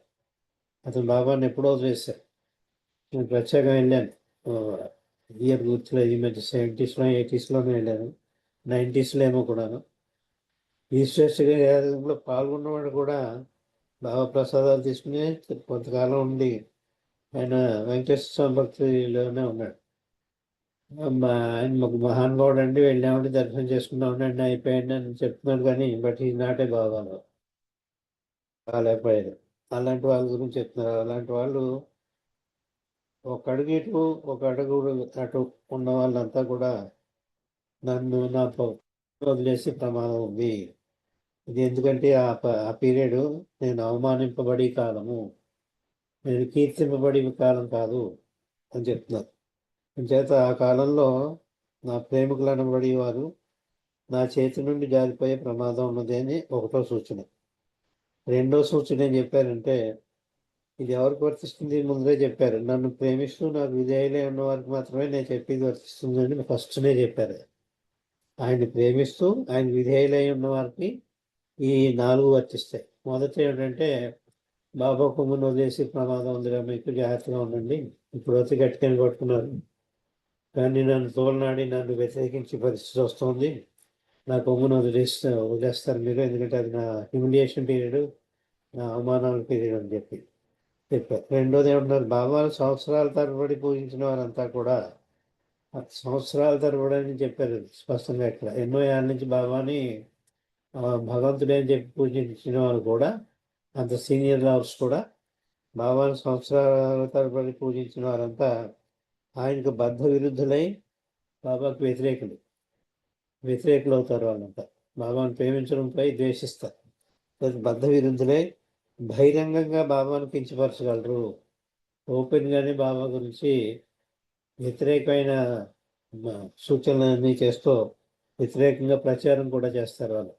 అతను బాబాని ఎప్పుడో వదిలేశారు. నేను ప్రత్యేకంగా వెళ్ళాను. ఇయర్ గుర్తులేదు, ఈ మధ్య 70s 80sలోనే వెళ్ళాను, 90sలో ఏమో కూడాను. ఈస్ట్ వెస్ట్ గ్యాదరింగ్లో పాల్గొన్నవాడు కూడా బాబా ప్రసాదాలు తీసుకుని కొంతకాలం ఉండి ఆయన వెంకటేశ్వర స్వామి భక్తిలోనే ఉన్నాడు. ఆయన ఒక మహానుభావుడు అండి, వెళ్ళామంటే దర్శనం చేసుకున్నాం ఉండండి అయిపోయింది అని చెప్తున్నాడు, కానీ బట్ ఈ నాటే బాగాను కాలేకపోయారు. అలాంటి వాళ్ళ గురించి చెప్తున్నారు. అలాంటి వాళ్ళు ఒక అడుగు ఇటు ఒక అడుగు అటు ఉన్న వాళ్ళంతా కూడా నన్ను నాతో వదిలేసి ప్రమాదం ఉంది. ఇది ఎందుకంటే ఆ పీరియడ్ నేను అవమానింపబడి కాలము, నేను కీర్తింపబడి కాలం కాదు అని చెప్తున్నారు. చేత ఆ కాలంలో నా ప్రేమికులు అనబడి వారు నా చేతి నుండి జారిపోయే ప్రమాదం ఉన్నది అని ఒకటో సూచన. రెండో సూచన ఏం చెప్పారంటే, ఇది ఎవరికి వర్తిస్తుంది ముందే చెప్పారు, నన్ను ప్రేమిస్తూ నాకు విధేయులై ఉన్న వారికి మాత్రమే నేను చెప్పేది వర్తిస్తుంది అని ఫస్ట్నే చెప్పారు. ఆయన్ని ప్రేమిస్తూ ఆయన విధేయులై ఉన్న వారికి ఈ 4 వర్తిస్తాయి. మొదట ఏంటంటే, బాబా కొమ్మును వదిలేసి ప్రమాదం ఉందిగా, మీకు జాగ్రత్తగా ఉండండి, ఇప్పుడు వచ్చి గట్టిగా కొట్టుకున్నారు కానీ నన్ను తోలనాడి నన్ను వ్యతిరేకించే పరిస్థితి వస్తుంది, నా కొమ్మును వదిలేస్తారు మీరు, ఎందుకంటే అది నా హ్యూమిలియేషన్ పీరియడ్, నా అవమానాల పీరియడ్ అని చెప్పారు. రెండోది ఏమన్నారు, బాబాలు సంవత్సరాల తరబడి పూజించిన వారంతా కూడా, సంవత్సరాల తరబడి అని చెప్పారు స్పష్టంగా. ఇక్కడ ఎన్నో ఏళ్ళ నుంచి బాబాని భగవంతుడే అని చెప్పి పూజించిన వారు కూడా, అంత సీనియర్ లవర్స్ కూడా, బాబాను సంవత్సరాల తరబడి పూజించిన వారంతా ఆయనకు బద్ధ విరుద్ధులై బాబాకు వ్యతిరేకులు అవుతారు. వాళ్ళంతా బాబాను ప్రేమించడంపై ద్వేషిస్తారు. బద్ధ విరుద్ధులై బహిరంగంగా బాబాను కించపరచగలరు. ఓపెన్గానే బాబా గురించి వ్యతిరేకమైన సూచనలన్నీ చేస్తూ వ్యతిరేకంగా ప్రచారం కూడా చేస్తారు. వాళ్ళు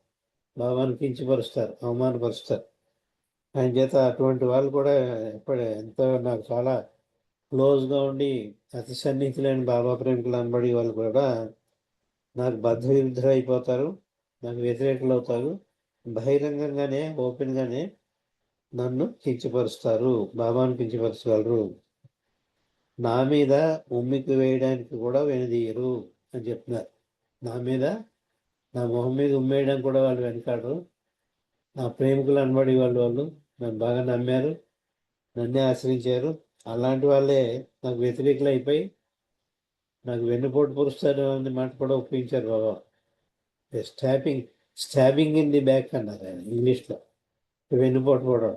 బాబాను కించపరుస్తారు, అవమానపరుస్తారు. ఆయన చేత అటువంటి వాళ్ళు కూడా ఎంతో నాకు చాలా క్లోజ్గా ఉండి అతి సన్నిహితులైన బాబా ప్రేమికులు అనబడి వాళ్ళు కూడా నాకు బద్ధ విరుద్ధులు అయిపోతారు, నాకు వ్యతిరేకులు అవుతారు. బహిరంగంగానే ఓపెన్గానే నన్ను కించపరుస్తారు, బాబాను కించపరచగలరు. నా మీద ఉమ్మికి వేయడానికి కూడా వెనుదీయరు అని చెప్తున్నారు. నా మొహం మీద ఉమ్మేయడానికి కూడా వాళ్ళు వెనకాడరు. నా ప్రేమికులు అనబడి వాళ్ళు నన్ను బాగా నమ్మారు, నన్నే ఆశ్రయించారు. అలాంటి వాళ్ళే నాకు వ్యతిరేకులు అయిపోయి నాకు వెన్నుపోటు పొరుస్తారు అనే మాట కూడా ఒప్పించారు బాబా. స్టాబింగ్ ఇన్ ది బ్యాక్ అన్నారు ఆయన ఇంగ్లీష్లో. వెన్నుపోటు పోవడం,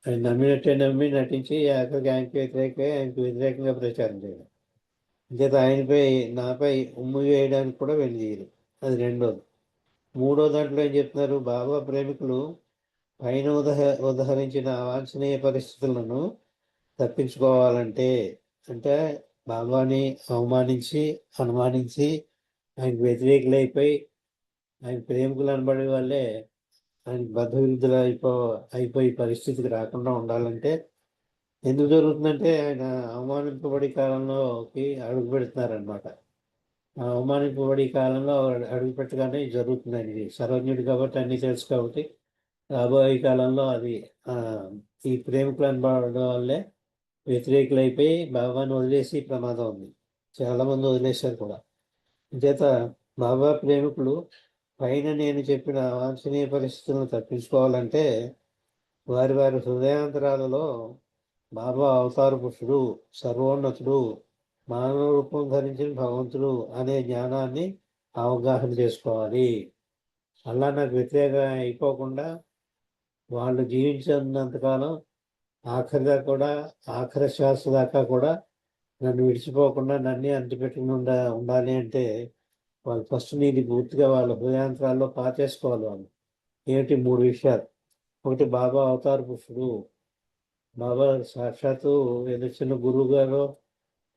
ఆయన నమ్మినట్టే నమ్మి నటించి ఆఖరికి ఆయనకు వ్యతిరేకంగా ప్రచారం చేయడం. అంచేత నాపై ఉమ్ము వేయడానికి కూడా వెళ్ళిరు. అది రెండోది. మూడో దాంట్లో ఏం చెప్తున్నారు, బాబా ప్రేమికులు పైన ఉదహరించిన అవాంఛనీయ పరిస్థితులను తప్పించుకోవాలంటే, అంటే బాబాని అవమానించి అనుమానించి ఆయనకు వ్యతిరేకులైపోయి ఆయన ప్రేమికులు అనబడే వాళ్ళే ఆయనకు బద్ధ విరుద్ధులు అయిపోయి పరిస్థితికి రాకుండా ఉండాలంటే ఎందుకు జరుగుతుందంటే, ఆయన అవమానింపబడి కాలంలోకి అడుగు పెడుతున్నారనమాట. ఆ అవమానింపబడి కాలంలో అడుగు పెట్టగానే జరుగుతుంది. ఆయనకి సర్వజ్ఞుడు కాబట్టి అన్నీ తెలుసు కాబట్టి రాబోయే కాలంలో అది ఈ ప్రేమికులు అనబడడం వల్లే వ్యతిరేకులైపోయి బాబాను వదిలేసి ప్రమాదం ఉంది. చాలామంది వదిలేశారు కూడా. చేత బాబా ప్రేమికులు పైన నేను చెప్పిన అవాంఛనీయ పరిస్థితులను తప్పించుకోవాలంటే వారి హృదయాంతరాలలో బాబా అవతార పురుషుడు, సర్వోన్నతుడు, మానవ రూపం ధరించిన భగవంతుడు అనే జ్ఞానాన్ని అవగాహన చేసుకోవాలి. అలా నాకు వ్యతిరేకంగా అయిపోకుండా వాళ్ళు జీవించినంతకాలం ఆఖరి శ్వాస దాకా కూడా నన్ను విడిచిపోకుండా నన్నే అంటిపెట్టుకుని ఉండాలి అంటే వాళ్ళు ఫస్ట్ నీది పూర్తిగా వాళ్ళ హృదయాంతరాల్లో పాతేసుకోవాలి. వాళ్ళు ఏమిటి 3 విషయాలు. ఒకటి, బాబా అవతార పురుషుడు, బాబా సాక్షాత్తు ఏదో చిన్న గురువు గారు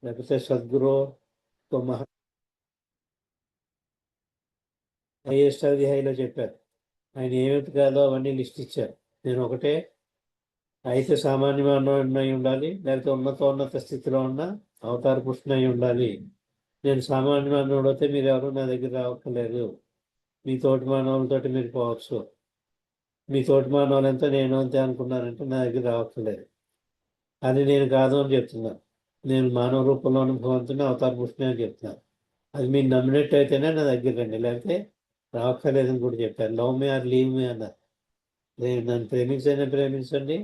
లేకపోతే సద్గురు హైయెస్ట్ అధ్యాయంలో చెప్పారు. ఆయన ఏమిటి కాదో అవన్నీ లిస్ట్ ఇచ్చారు. నేను ఒకటే, అయితే సామాన్య మానవుడినై ఉండాలి, లేకపోతే ఉన్నత స్థితిలో ఉన్న అవతార పురుషునై ఉండాలి. నేను సామాన్య మానవుడు అయితే మీరు ఎవరు నా దగ్గర రావట్లేదు, మీ తోటి మానవులతోటి మీరు పోవచ్చు. మీ తోటి మానవులు ఎంత నేను అంతే అనుకున్నారంటే నా దగ్గర రావట్లేదు. అది నేను కాదు అని చెప్తున్నాను. నేను మానవ రూపంలో ఉన్న భగవంతుని అవతార పురుషుని అని చెప్తున్నాను. అది మీరు నమ్మినట్టు అయితేనే నా దగ్గర రండి, లేకపోతే రావక్కర్లేదని కూడా చెప్పారు. Love me or leave me అన్నారు. నన్ను ప్రేమించండి,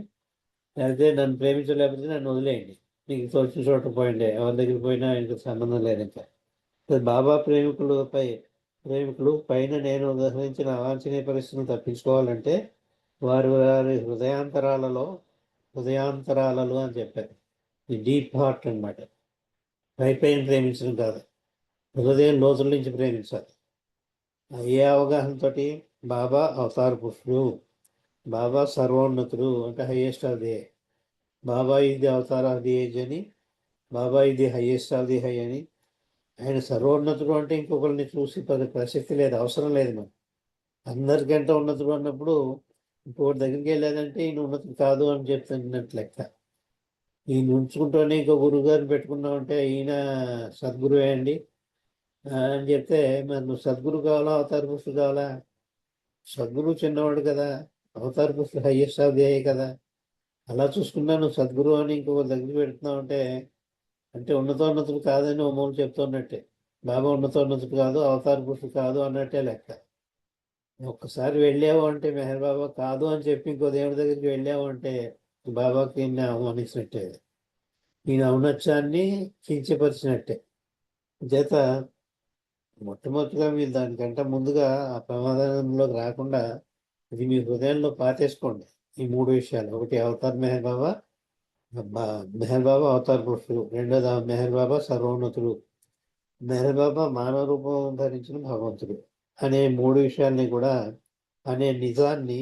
లేకపోతే నన్ను ప్రేమించలేకపోతే నన్ను వదిలేయండి, మీకు తోచిన చోట పోయండి, ఎవరి దగ్గర పోయినా ఆయనకు సంబంధం లేదు. ఇంకా బాబా ప్రేమికులు పైన నేను ఉదహరించిన అవాంఛనీయ పరిస్థితులను తప్పించుకోవాలంటే వారి హృదయాంతరాలలో అని చెప్పారు. ఈ డీప్ హార్ట్ అన్నమాట. పైన ప్రేమించడం కాదు, హృదయం లోతుల నుంచి ప్రేమించాలి. ఏ అవగాహనతోటి? బాబా అవతార పురుషుడు, బాబా సర్వోన్నతుడు అంటే హైయెస్ట్ ఆఫ్ ది హై, బాబా ఇది అవతార ఆఫ్ ది ఏజ్ అని, బాబా ఇది హైయెస్ట్ ఆఫ్ ది హై అని. ఆయన సర్వోన్నతుడు అంటే ఇంకొకరిని చూసి ప్రసక్తి లేదు, అవసరం లేదు. మనం అందరికంటే ఉన్నతుడు అన్నప్పుడు ఇంకొకటి దగ్గరికి వెళ్ళాలంటే ఈయన ఉన్నతుడు కాదు అని చెప్తున్నట్టు లెక్క. ఈయన ఉంచుకుంటూనే ఇంకో గురువు గారిని పెట్టుకున్నామంటే ఈయన సద్గురువే అండి అని చెప్తే, మరి నువ్వు సద్గురు కావాలా అవతార పురుషుడు కావాలా? సద్గురువు చిన్నవాడు కదా, అవతార పురుషుడు హైయెస్ట్ ఆఫ్ ది హై కదా. అలా చూసుకున్నా నువ్వు సద్గురు అని ఇంకొక దగ్గర పెడుతున్నావు అంటే ఉన్నతోన్నతుడు కాదని ఓ మూలు చెప్తున్నట్టే. బాబా ఉన్నతోన్నతుడు కాదు, అవతార పురుషుడు కాదు అన్నట్టే లెక్క. ఒక్కసారి వెళ్ళావు అంటే మెహర్ బాబా కాదు అని చెప్పి ఇంకో దేవుడి దగ్గరికి వెళ్ళావు అంటే బాబాకి ఈయన అవమానించినట్టే, ఈయన ఔన్నత్యాన్ని కించపరిచినట్టే. చేత మొట్టమొదటిగా మీరు దానికంటే ముందుగా ఆ ప్రమాదంలోకి రాకుండా ఇది మీ హృదయంలో పాతేసుకోండి. ఈ 3 విషయాలు: ఒకటి అవతార్ మెహర్ బాబా, మెహర్ బాబా అవతార్ పురుషుడు, రెండోది మెహర్ బాబా సర్వోన్నతుడు, మెహర్ బాబా మానవ రూపం ధరించిన భగవంతుడు అనే 3 విషయాల్ని కూడా, అనే నిజాన్ని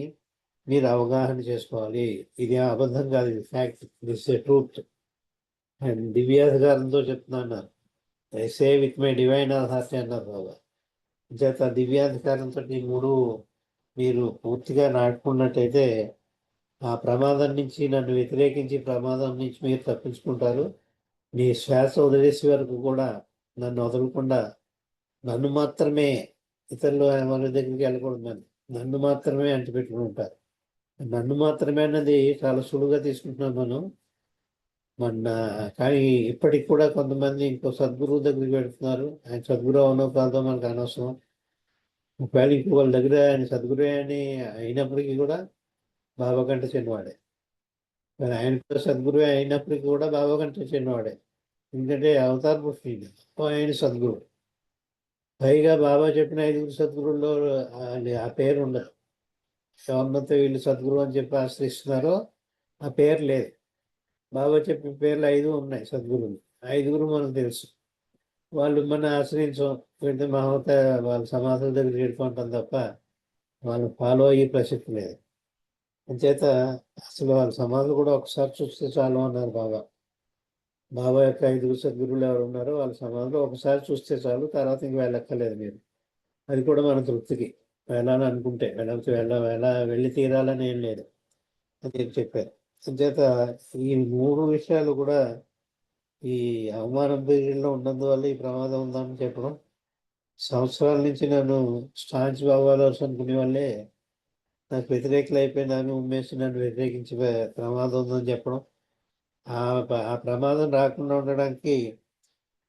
మీరు అవగాహన చేసుకోవాలి. ఇది అబద్ధం కాదు, ఇది fact, this a truth. And దివ్యాధికారంతో చెప్తున్నారు, I say with my divine authority అన్నారు బాబా. చేత దివ్యాధికారంతో ఈ 3 మీరు పూర్తిగా నాటుకున్నట్టయితే ఆ ప్రమాదం నుంచి, నన్ను వ్యతిరేకించి ప్రమాదం నుంచి మీరు తప్పించుకుంటారు. మీ శ్వాస వదిలేసే వరకు కూడా నన్ను వదలకుండా, నన్ను మాత్రమే, ఇతరులు మన దగ్గరికి వెళ్ళకూడదు, నన్ను మాత్రమే అంటిపెట్టుకుని ఉంటారు. నన్ను మాత్రమే అన్నది చాలా సులువుగా తీసుకుంటున్నాం మనం. కానీ ఇప్పటికి కూడా కొంతమంది ఇంకో సద్గురువు దగ్గరికి పెడుతున్నారు. ఆయన సద్గురు అవునో కాదో మనకు అనవసరం. ఒకవేళ ఇంకో వాళ్ళ దగ్గర ఆయన సద్గురు అని అయినప్పటికీ కూడా బాబా కంటే చిన్నవాడే. మరి ఆయన కూడా సద్గురువే అయినప్పటికీ కూడా బాబా కంటే చిన్నవాడే. ఎందుకంటే అవతార పురుషుడు, ఆయన సద్గురు. పైగా బాబా చెప్పిన 5 సద్గురుల్లో ఆ పేరు ఉండదు. ఎవరినంతా వీళ్ళు సద్గురు అని చెప్పి ఆశ్రయిస్తున్నారో ఆ పేరు లేదు. బాబా చెప్పిన పేర్లు 5 ఉన్నాయి సద్గురువులు. 5 మనకు తెలుసు. వాళ్ళు మన ఆశ్రయించం, వెళ్తే మహోత వాళ్ళ సమాధుల దగ్గర చేరుకుంటాం తప్ప వాళ్ళు ఫాలో అయ్యే ప్రసక్తి లేదు. అంచేత అసలు వాళ్ళ సమాధులు కూడా ఒకసారి చూస్తే చాలు అన్నారు బాబా. బాబా యొక్క 5 సద్గురువులు ఎవరు ఉన్నారో వాళ్ళ సమాధులు ఒకసారి చూస్తే చాలు, తర్వాత ఇంక వెళ్ళక్కర్లేదు మీరు. అది కూడా మన తృప్తికి వెళ్ళాలని అనుకుంటే వెళ్ళి తీరాలని ఏం లేదు అని చెప్పారు. అంచేత ఈ 3 విషయాలు కూడా ఈ అవమానం పీరియడ్లో ఉన్నందువల్ల ఈ ప్రమాదం ఉందని చెప్పడం, సంవత్సరాల నుంచి నన్ను స్టాంచ్ బాబాలోస్ అనుకునే వాళ్ళే నాకు వ్యతిరేకులు అయిపోయి నన్ను ఉమ్మేసి నన్ను వ్యతిరేకించి ప్రమాదం ఉందని చెప్పడం, ఆ ప్రమాదం రాకుండా ఉండడానికి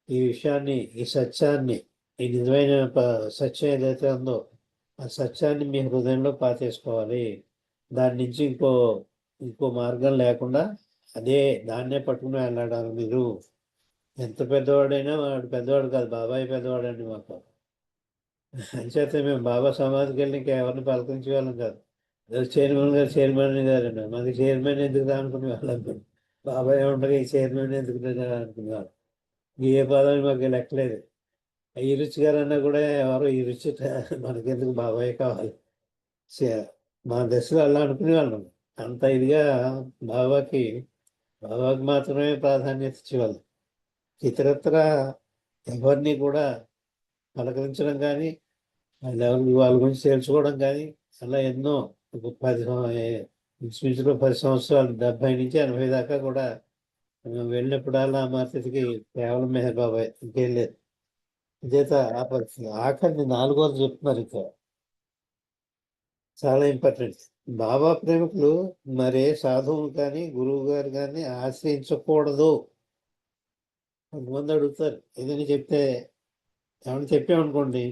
ఈ విషయాన్ని, ఈ సత్యాన్ని, ఈ నిజమైన సత్యం ఏదైతే ఉందో ఆ సత్యాన్ని మీ హృదయంలో పాతేసుకోవాలి. దాని నుంచి ఇంకో మార్గం లేకుండా దాన్నే పట్టుకుని వెళ్ళాడాలి మీరు. ఎంత పెద్దవాడైనా వాడు పెద్దవాడు కాదు, బాబాయ్ పెద్దవాడండి మాకు. అంచేత మేము బాబా సమాధికి వెళ్ళి ఇంకా ఎవరిని పలకరించే వాళ్ళం కాదు. చైర్మన్ గారండి, మాకు చైర్మన్ ఎందుకు రా అనుకునే వాళ్ళం. బాబాయ్ ఉండగా ఈ చైర్మన్ ఎందుకు అనుకునేవాళ్ళం. ఏ పదవి మాకు లెక్కలేదు. ఈ రుచి గారు అన్నా కూడా ఎవరో ఈ రుచి మనకెందుకు, బాబాయ్ కావాలి. మా దశలో అలా అనుకునేవాళ్ళం. అంత ఇదిగా బాబాకి మాత్రమే ప్రాధాన్యత ఇచ్చేవాళ్ళం. ఇతరత్ర ఎవరిని కూడా పలకరించడం కానీ, వాళ్ళ గురించి తెలుసుకోవడం కానీ అలా ఎన్నో 10 సంవత్సరాలు 70 నుంచి 80 దాకా కూడా వెళ్ళినప్పుడల్లా మా స్థితికి కేవలం మెహర్ బాబాయ్, ఇంకేం లేదు. చేత ఆ పరిస్థితి ఆఖరిని 4వది చెప్తున్నారు. ఇంకా చాలా ఇంపార్టెంట్. బాబా ప్రేమికులు మరే సాధువులు కానీ గురువు గారు కానీ ఆశ్రయించకూడదు. కొంతమంది అడుగుతారు, ఏదైనా చెప్తే ఏమైనా చెప్పామనుకోండి,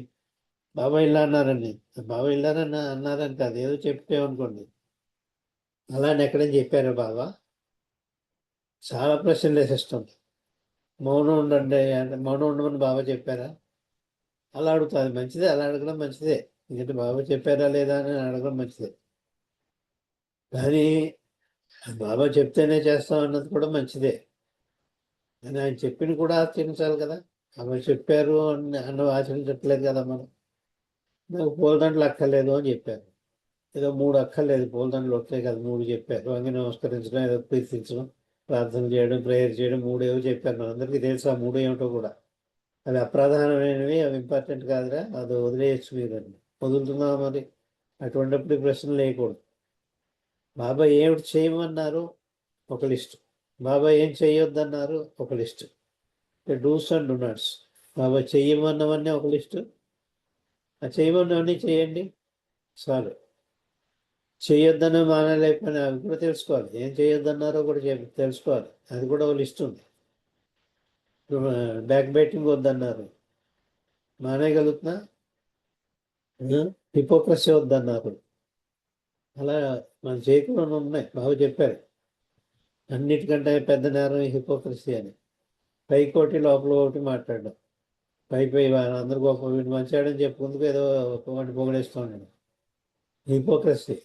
బాబా ఇలా అన్నారని, బాబా అన్నారని కాదు, ఏదో చెప్పామనుకోండి, అలానే ఎక్కడైనా చెప్పారా బాబా? చాలా ప్రశ్నలు వేసేస్తుంది. మౌనం ఉండండి అంటే మౌనం ఉండమని బాబా చెప్పారా? అలా అడుగుతా, అది మంచిదే, అలా అడగడం మంచిదే. ఎందుకంటే బాబా చెప్పారా లేదా అని అడగడం మంచిదే. కానీ బాబా చెప్తేనే చేస్తాం అన్నది కూడా మంచిదే. అని ఆయన చెప్పింది కూడా ఆచరించాలి కదా. బాబా చెప్పారు అన్న ఆచరించట్లేదు కదా మనం. నాకు పూలదండలు అక్కర్లేదు అని చెప్పారు. ఏదో 3 అక్కర్లేదు, పూలదండలు వస్తాయి కదా 3 చెప్పారు. వంగి నమస్కరించడం, ఏదో కీర్తించడం, ప్రార్థన చేయడం, ప్రేయర్ చేయడం, 3 ఏవో చెప్పారు. మనందరికీ తెలుసు ఆ 3 ఏమిటో కూడా. అవి అప్రధానమైనవి, అవి ఇంపార్టెంట్ కాదురా, అది వదిలేయచ్చు మీరు అని. వదులుతున్నావా మరి? అటువంటిప్పుడు ప్రశ్నలు వేయకూడదు. బాబా ఏమిటి చేయమన్నారు ఒక లిస్టు, బాబా ఏం చేయొద్దన్నారు ఒక list. Dos and do nots. Baba చెయ్యమన్నవన్నీ ఒక లిస్టు, ఆ చేయమన్నవన్నీ చేయండి చాలు. చేయొద్దన్న మానలేకపోయినా అవి కూడా తెలుసుకోవాలి. ఏం చేయొద్దన్నారో కూడా తెలుసుకోవాలి. అది కూడా ఒక లిస్ట్ ఉంది. బ్యాక్ బైటింగ్ వద్దన్నారు, మానేయగలుగుతున్నా. హిపోక్రసీ వద్దన్నారు. అలా మన చేయకుండా ఉన్నాయి. బాబు చెప్పారు అన్నిటికంటే పెద్ద నేరం హిపోక్రసీ అని. పైకోటి లోపల ఒకటి మాట్లాడడం, పై అందరు గొప్ప వీడు మంచివాడని చెప్పుకుందుకు ఏదో వాడిని పొగడేస్తూ ఉన్నాడు. హిపోక్రసీ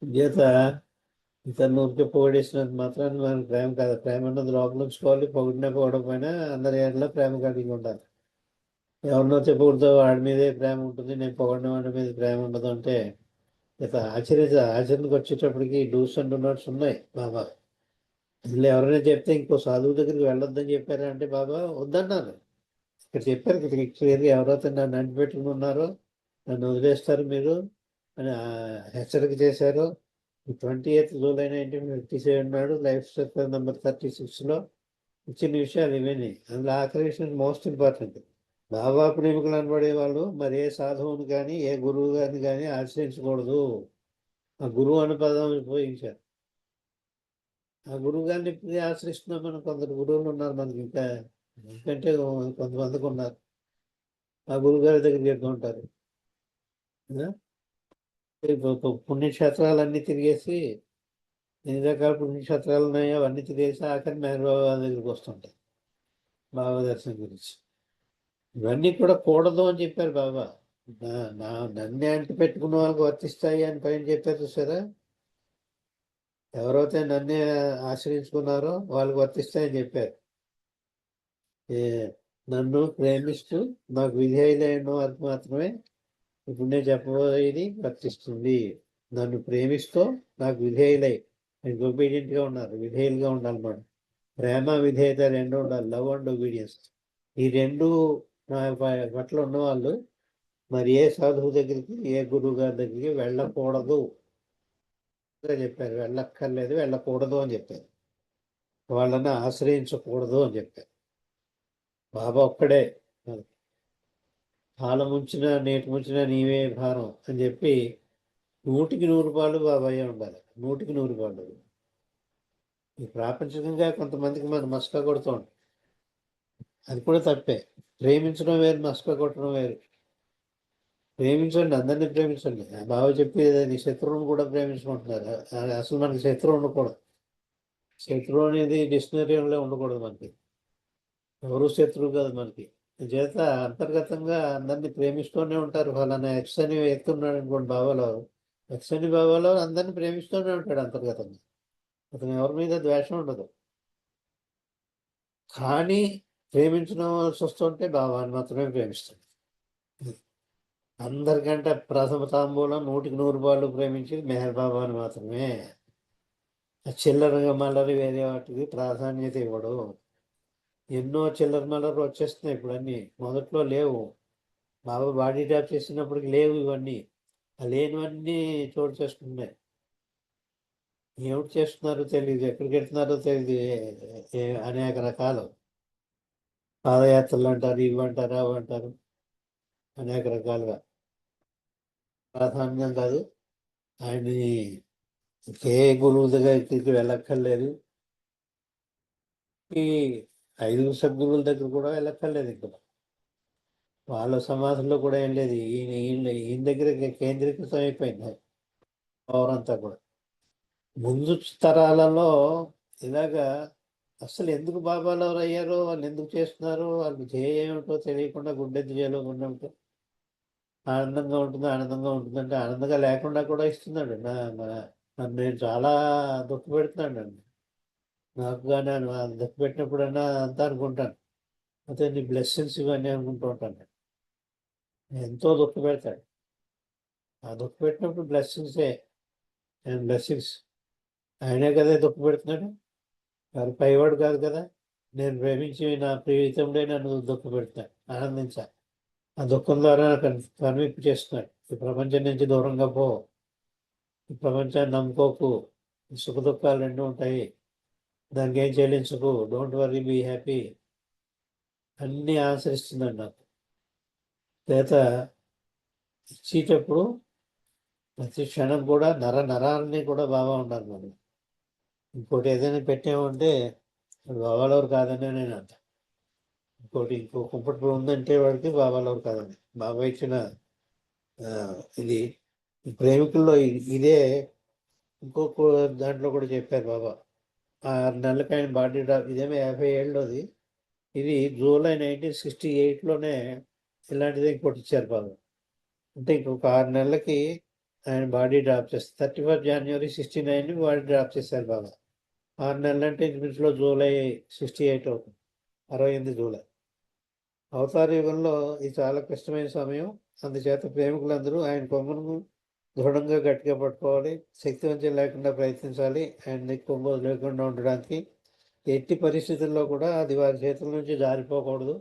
చేత ఇతను ఊరికే పొగడేసినంత మాత్రాన్ని మనకు ప్రేమ కాదు. ప్రేమ అన్నది లోపల ఉంచుకోవాలి. పొగిడినా పొగడకపోయినా అందరి ఏళ్ళలో ప్రేమ కలిగి ఉండాలి. ఎవరినో చెప్పకూడదు వాడి మీదే ప్రేమ ఉంటుంది, నేను పొగడిన వాడి మీద ప్రేమ ఉండదు అంటే ఇక ఆచరణకు వచ్చేటప్పటికి డూస్ అండ్ డోనట్స్ ఉన్నాయి బాబా. ఇందులో ఎవరైనా చెప్తే ఇంకో సాధువు దగ్గరికి వెళ్ళొద్దని చెప్పారా అంటే బాబా వద్దన్నారు. ఇక్కడ చెప్పారు క్లియర్గా, ఎవరైతే నన్ను అంటిపెట్టుకుని ఉన్నారో నన్ను వదిలేస్తారు మీరు అని హెచ్చరిక చేశారు. 28th జూలై 1957 నాడు లైఫ్ సర్కిల్ నెంబర్ 36లో ఇచ్చిన విషయాలు ఇవన్నీ. అందులో ఆఖరి విషయం మోస్ట్ ఇంపార్టెంట్. బాబా ప్రేమికులు అనబడే వాళ్ళు మరి ఏ సాధువుని కానీ ఏ గురువు గారిని కానీ ఆశ్రయించకూడదు. ఆ గురువు అనే పదం ఉపయోగించారు. ఆ గురువు గారిని ఇప్పుడు ఆశ్రయిస్తున్నాం మనం. కొందరు గురువులు ఉన్నారు మనకి, ఇంకా ఎందుకంటే కొంతమందికి ఉన్నారు. ఆ గురువు గారి దగ్గరికి వెళ్తూ ఉంటారు. పుణ్యక్షేత్రాలన్నీ తిరిగేసి, ఎన్ని రకాల పుణ్యక్షేత్రాలు ఉన్నాయో అవన్నీ తిరిగేసి ఆఖరి మెహర్ బాబా దగ్గరికి వస్తుంటాయి బాబా దర్శనం గురించి. ఇవన్నీ కూడా కూడదు అని చెప్పారు బాబా. నన్ను అంటి పెట్టుకున్న వాళ్ళకి వర్తిస్తాయి అని పైన చెప్పారు చూసారా. ఎవరైతే నన్నే ఆశ్రయించుకున్నారో వాళ్ళకి వర్తిస్తాయని చెప్పారు. నన్ను ప్రేమిస్తూ నాకు విధేయులైన వారికి మాత్రమే ఇప్పుడు నేను చెప్పబోయేది వర్తిస్తుంది. నన్ను ప్రేమిస్తూ నాకు విధేయులై, ఒబీడియంట్గా ఉన్నారు, విధేయులుగా ఉండాలి మనం. ప్రేమ విధేయత 2 ఉండాలి, లవ్ అండ్ ఒబీడియన్స్. ఈ 2 నా పట్ల ఉన్నవాళ్ళు మరి ఏ సాధువు దగ్గరికి, ఏ గురువు గారి దగ్గరికి వెళ్ళకూడదు చెప్పారు. వెళ్ళక్కర్లేదు, వెళ్ళకూడదు అని చెప్పారు. వాళ్ళని ఆశ్రయించకూడదు అని చెప్పారు. బాబా ఒక్కడే, కాలం ముంచినా నేటి ముంచినా నీవే భారం అని చెప్పి 100కి 100 రూపాయలు బాబాయ్ ఉండాలి. 100కి 100 రూపాయలు. ఈ ప్రాపంచికంగా కొంతమందికి మనం మస్కా కొడుతూ ఉంటాం, అది కూడా తప్పే. ప్రేమించడం వేరు, మస్కా కొట్టడం వేరు. ప్రేమించండి, అందరినీ ప్రేమించండి. బాబా చెప్పేది నీ శత్రువుని కూడా ప్రేమించుకుంటున్నారు. అసలు మనకి శత్రువు ఉండకూడదు. శత్రువు అనేది డిక్షనరీలో ఉండకూడదు. మనకి ఎవరు శత్రువు కాదు మనకి. చేత అంతర్గతంగా అందరినీ ప్రేమిస్తూనే ఉంటారు. ఫలానా ఎక్స్ అని వ్యక్తి ఉన్నాడు అనుకోండి బాబాలో, ఎక్స్ అని బాబాలో అందరినీ ప్రేమిస్తూనే ఉంటాడు అంతర్గతంగా. అతను ఎవరి మీద ద్వేషం ఉండదు. కానీ ప్రేమించడం వస్తుంటే బాబాని మాత్రమే ప్రేమిస్తాడు. అందరికంటే ప్రథమ తాంబూలం 100కి 100 రూపాయలు ప్రేమించి మెహర్ బాబాని మాత్రమే. చిల్లరగా మల్లరి వేరే వాటికి ప్రాధాన్యత ఇవ్వడు. ఎన్నో చిల్లర మల్లరు వచ్చేస్తున్నాయి ఇప్పుడు అన్నీ, మొదట్లో లేవు. బాబా బాడీ టాప్ చేసినప్పటికి లేవు ఇవన్నీ. లేనివన్నీ చోటు చేసుకుంటున్నాయి. ఏమిటి చేస్తున్నారో తెలియదు, ఎక్కడికి వెళ్తున్నారో తెలియదు. అనేక రకాలు పాదయాత్రలు అంటారు, ఇవి అంటారు, అవి అంటారు, అనేక రకాలుగా. ప్రాధాన్యం కాదు. ఆయన్ని ఏ గురువు దగ్గరికి వెళ్ళక్కర్లేదు. ఈ 5 సద్గురువుల దగ్గర కూడా వెళ్ళక్కర్లేదు. ఇక్కడ వాళ్ళ సమాధుల్లో కూడా ఏం లేదు. ఈయన దగ్గర కేంద్రీకృతం అయిపోయింది పవర్ అంతా కూడా. ముందు తరాలలో ఇలాగా అసలు ఎందుకు బాబాలు ఎవరు అయ్యారో, వాళ్ళు ఎందుకు చేస్తున్నారో, వాళ్ళు ఏమిటో తెలియకుండా గుండెద్దు చేలో ఉన్నట్టు ఆనందంగా ఉంటుంది, ఆనందంగా ఉంటుందంటే ఆనందంగా లేకుండా కూడా ఇస్తున్నాడు. నన్ను నేను చాలా దుఃఖ పెడుతున్నానండి. నాకు కానీ దుఃఖ పెట్టినప్పుడన్నా అంతా అనుకుంటాను, అయితే నీ బ్లెస్సింగ్స్ ఇవన్నీ అనుకుంటూ ఉంటాను. ఎంతో దుఃఖ పెడతాడు. ఆ దుఃఖ పెట్టినప్పుడు బ్లెస్సింగ్సే, నేను బ్లెస్సింగ్స్ ఆయనే కదా దుఃఖ పెడుతున్నాడు, వారు పైవాడు కాదు కదా. నేను ప్రేమించి నా ప్రియతముడే నన్ను దుఃఖ పెడతాను, ఆనందించాలి. ఆ దుఃఖం ద్వారా కనువిప్పు చేస్తున్నాడు. ఈ ప్రపంచం నుంచి దూరంగా పో, ఈ ప్రపంచాన్ని నమ్ముకోకు, సుఖ దుఃఖాలు రెండు ఉంటాయి, దానికి ఏం చెల్లించకు, డోంట్ వరీ, బీ హ్యాపీ, అన్నీ ఆచరిస్తున్నాడు నాకు. చేత ఇచ్చేటప్పుడు ప్రతి క్షణం కూడా నరాలని కూడా బాగా ఉండాలి మనం. ఇంకోటి ఏదైనా పెట్టామంటే బాబాలెవరు కాదని నేను అంట. ఇంకో కుంపటి ఉందంటే వాడికి బాబాలెవరు కాదని. బాబా ఇచ్చిన ఇది ప్రేమికుల్లో ఇదే. ఇంకొక దాంట్లో కూడా చెప్పారు బాబా, 6 నెలలకి ఆయన బాడీ డ్రాప్, ఇదేమో 50 ఏళ్ళలోది. ఇది జూలై 1968లోనే ఇలాంటిది ఇంకోటి ఇచ్చారు బాబా. అంటే ఇంకొక 6 నెలలకి ఆయన బాడీ డ్రాప్ చేస్తారు. 31 జనవరి 69 బాడీ డ్రాప్ చేశారు బాబా. 6 నెలలు అంటే ఇంచుమించులో జూలై 68 అవుతుంది, 68 జూలై. అవతార యుగంలో ఇది చాలా కష్టమైన సమయం. అందుచేత ప్రేమికులందరూ ఆయన కొమ్మను దృఢంగా గట్టిగా పట్టుకోవాలి, శక్తివంచం లేకుండా ప్రయత్నించాలి. ఆయన కొమ్ము లేకుండా ఉండడానికి ఎట్టి పరిస్థితుల్లో కూడా అది వారి చేతుల నుంచి జారిపోకూడదు.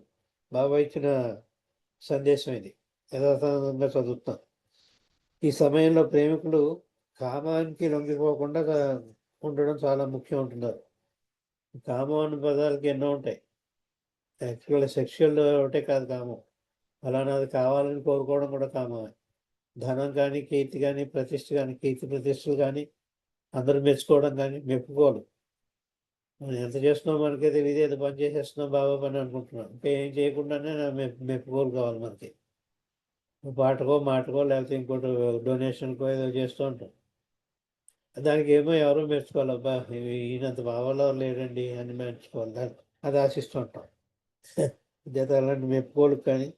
బాబా ఇచ్చిన సందేశం ఇది, యథాతథంగా చదువుతాం. ఈ సమయంలో ప్రేమికులు కామానికి లొంగిపోకుండా ఉండడం చాలా ముఖ్యం ఉంటున్నారు. కామం అనే పదాలకి ఎన్నో ఉంటాయి. యాక్చువల్గా సెక్షువల్ ఒకటే కాదు కామం, అలానది కావాలని కోరుకోవడం కూడా కామమే. ధనం కానీ, కీర్తి కానీ, ప్రతిష్ఠ కానీ, కీర్తి ప్రతిష్టలు కానీ, అందరూ మెచ్చుకోవడం కానీ, మెప్పుకోలు. మనం ఎంత చేస్తున్నాం మనకే తెలియదు, ఏదో పని చేసేస్తున్నాం బాబా పని అనుకుంటున్నాం. ఇంకా ఏం చేయకుండానే మెప్పుకోలు కావాలి మనకి. పాటకో మాటకో లేకపోతే ఇంకోటి డొనేషన్కో ఏదో చేస్తూ ఉంటాం. దానికి ఏమో ఎవరో మెచ్చుకోవాలి, అబ్బా ఈయనంత బాబాలో లేడండి అని మెచ్చుకోవాలి, అది ఆశిస్తూ ఉంటాం. చేత అలాంటి మెప్పుకోలు కానీ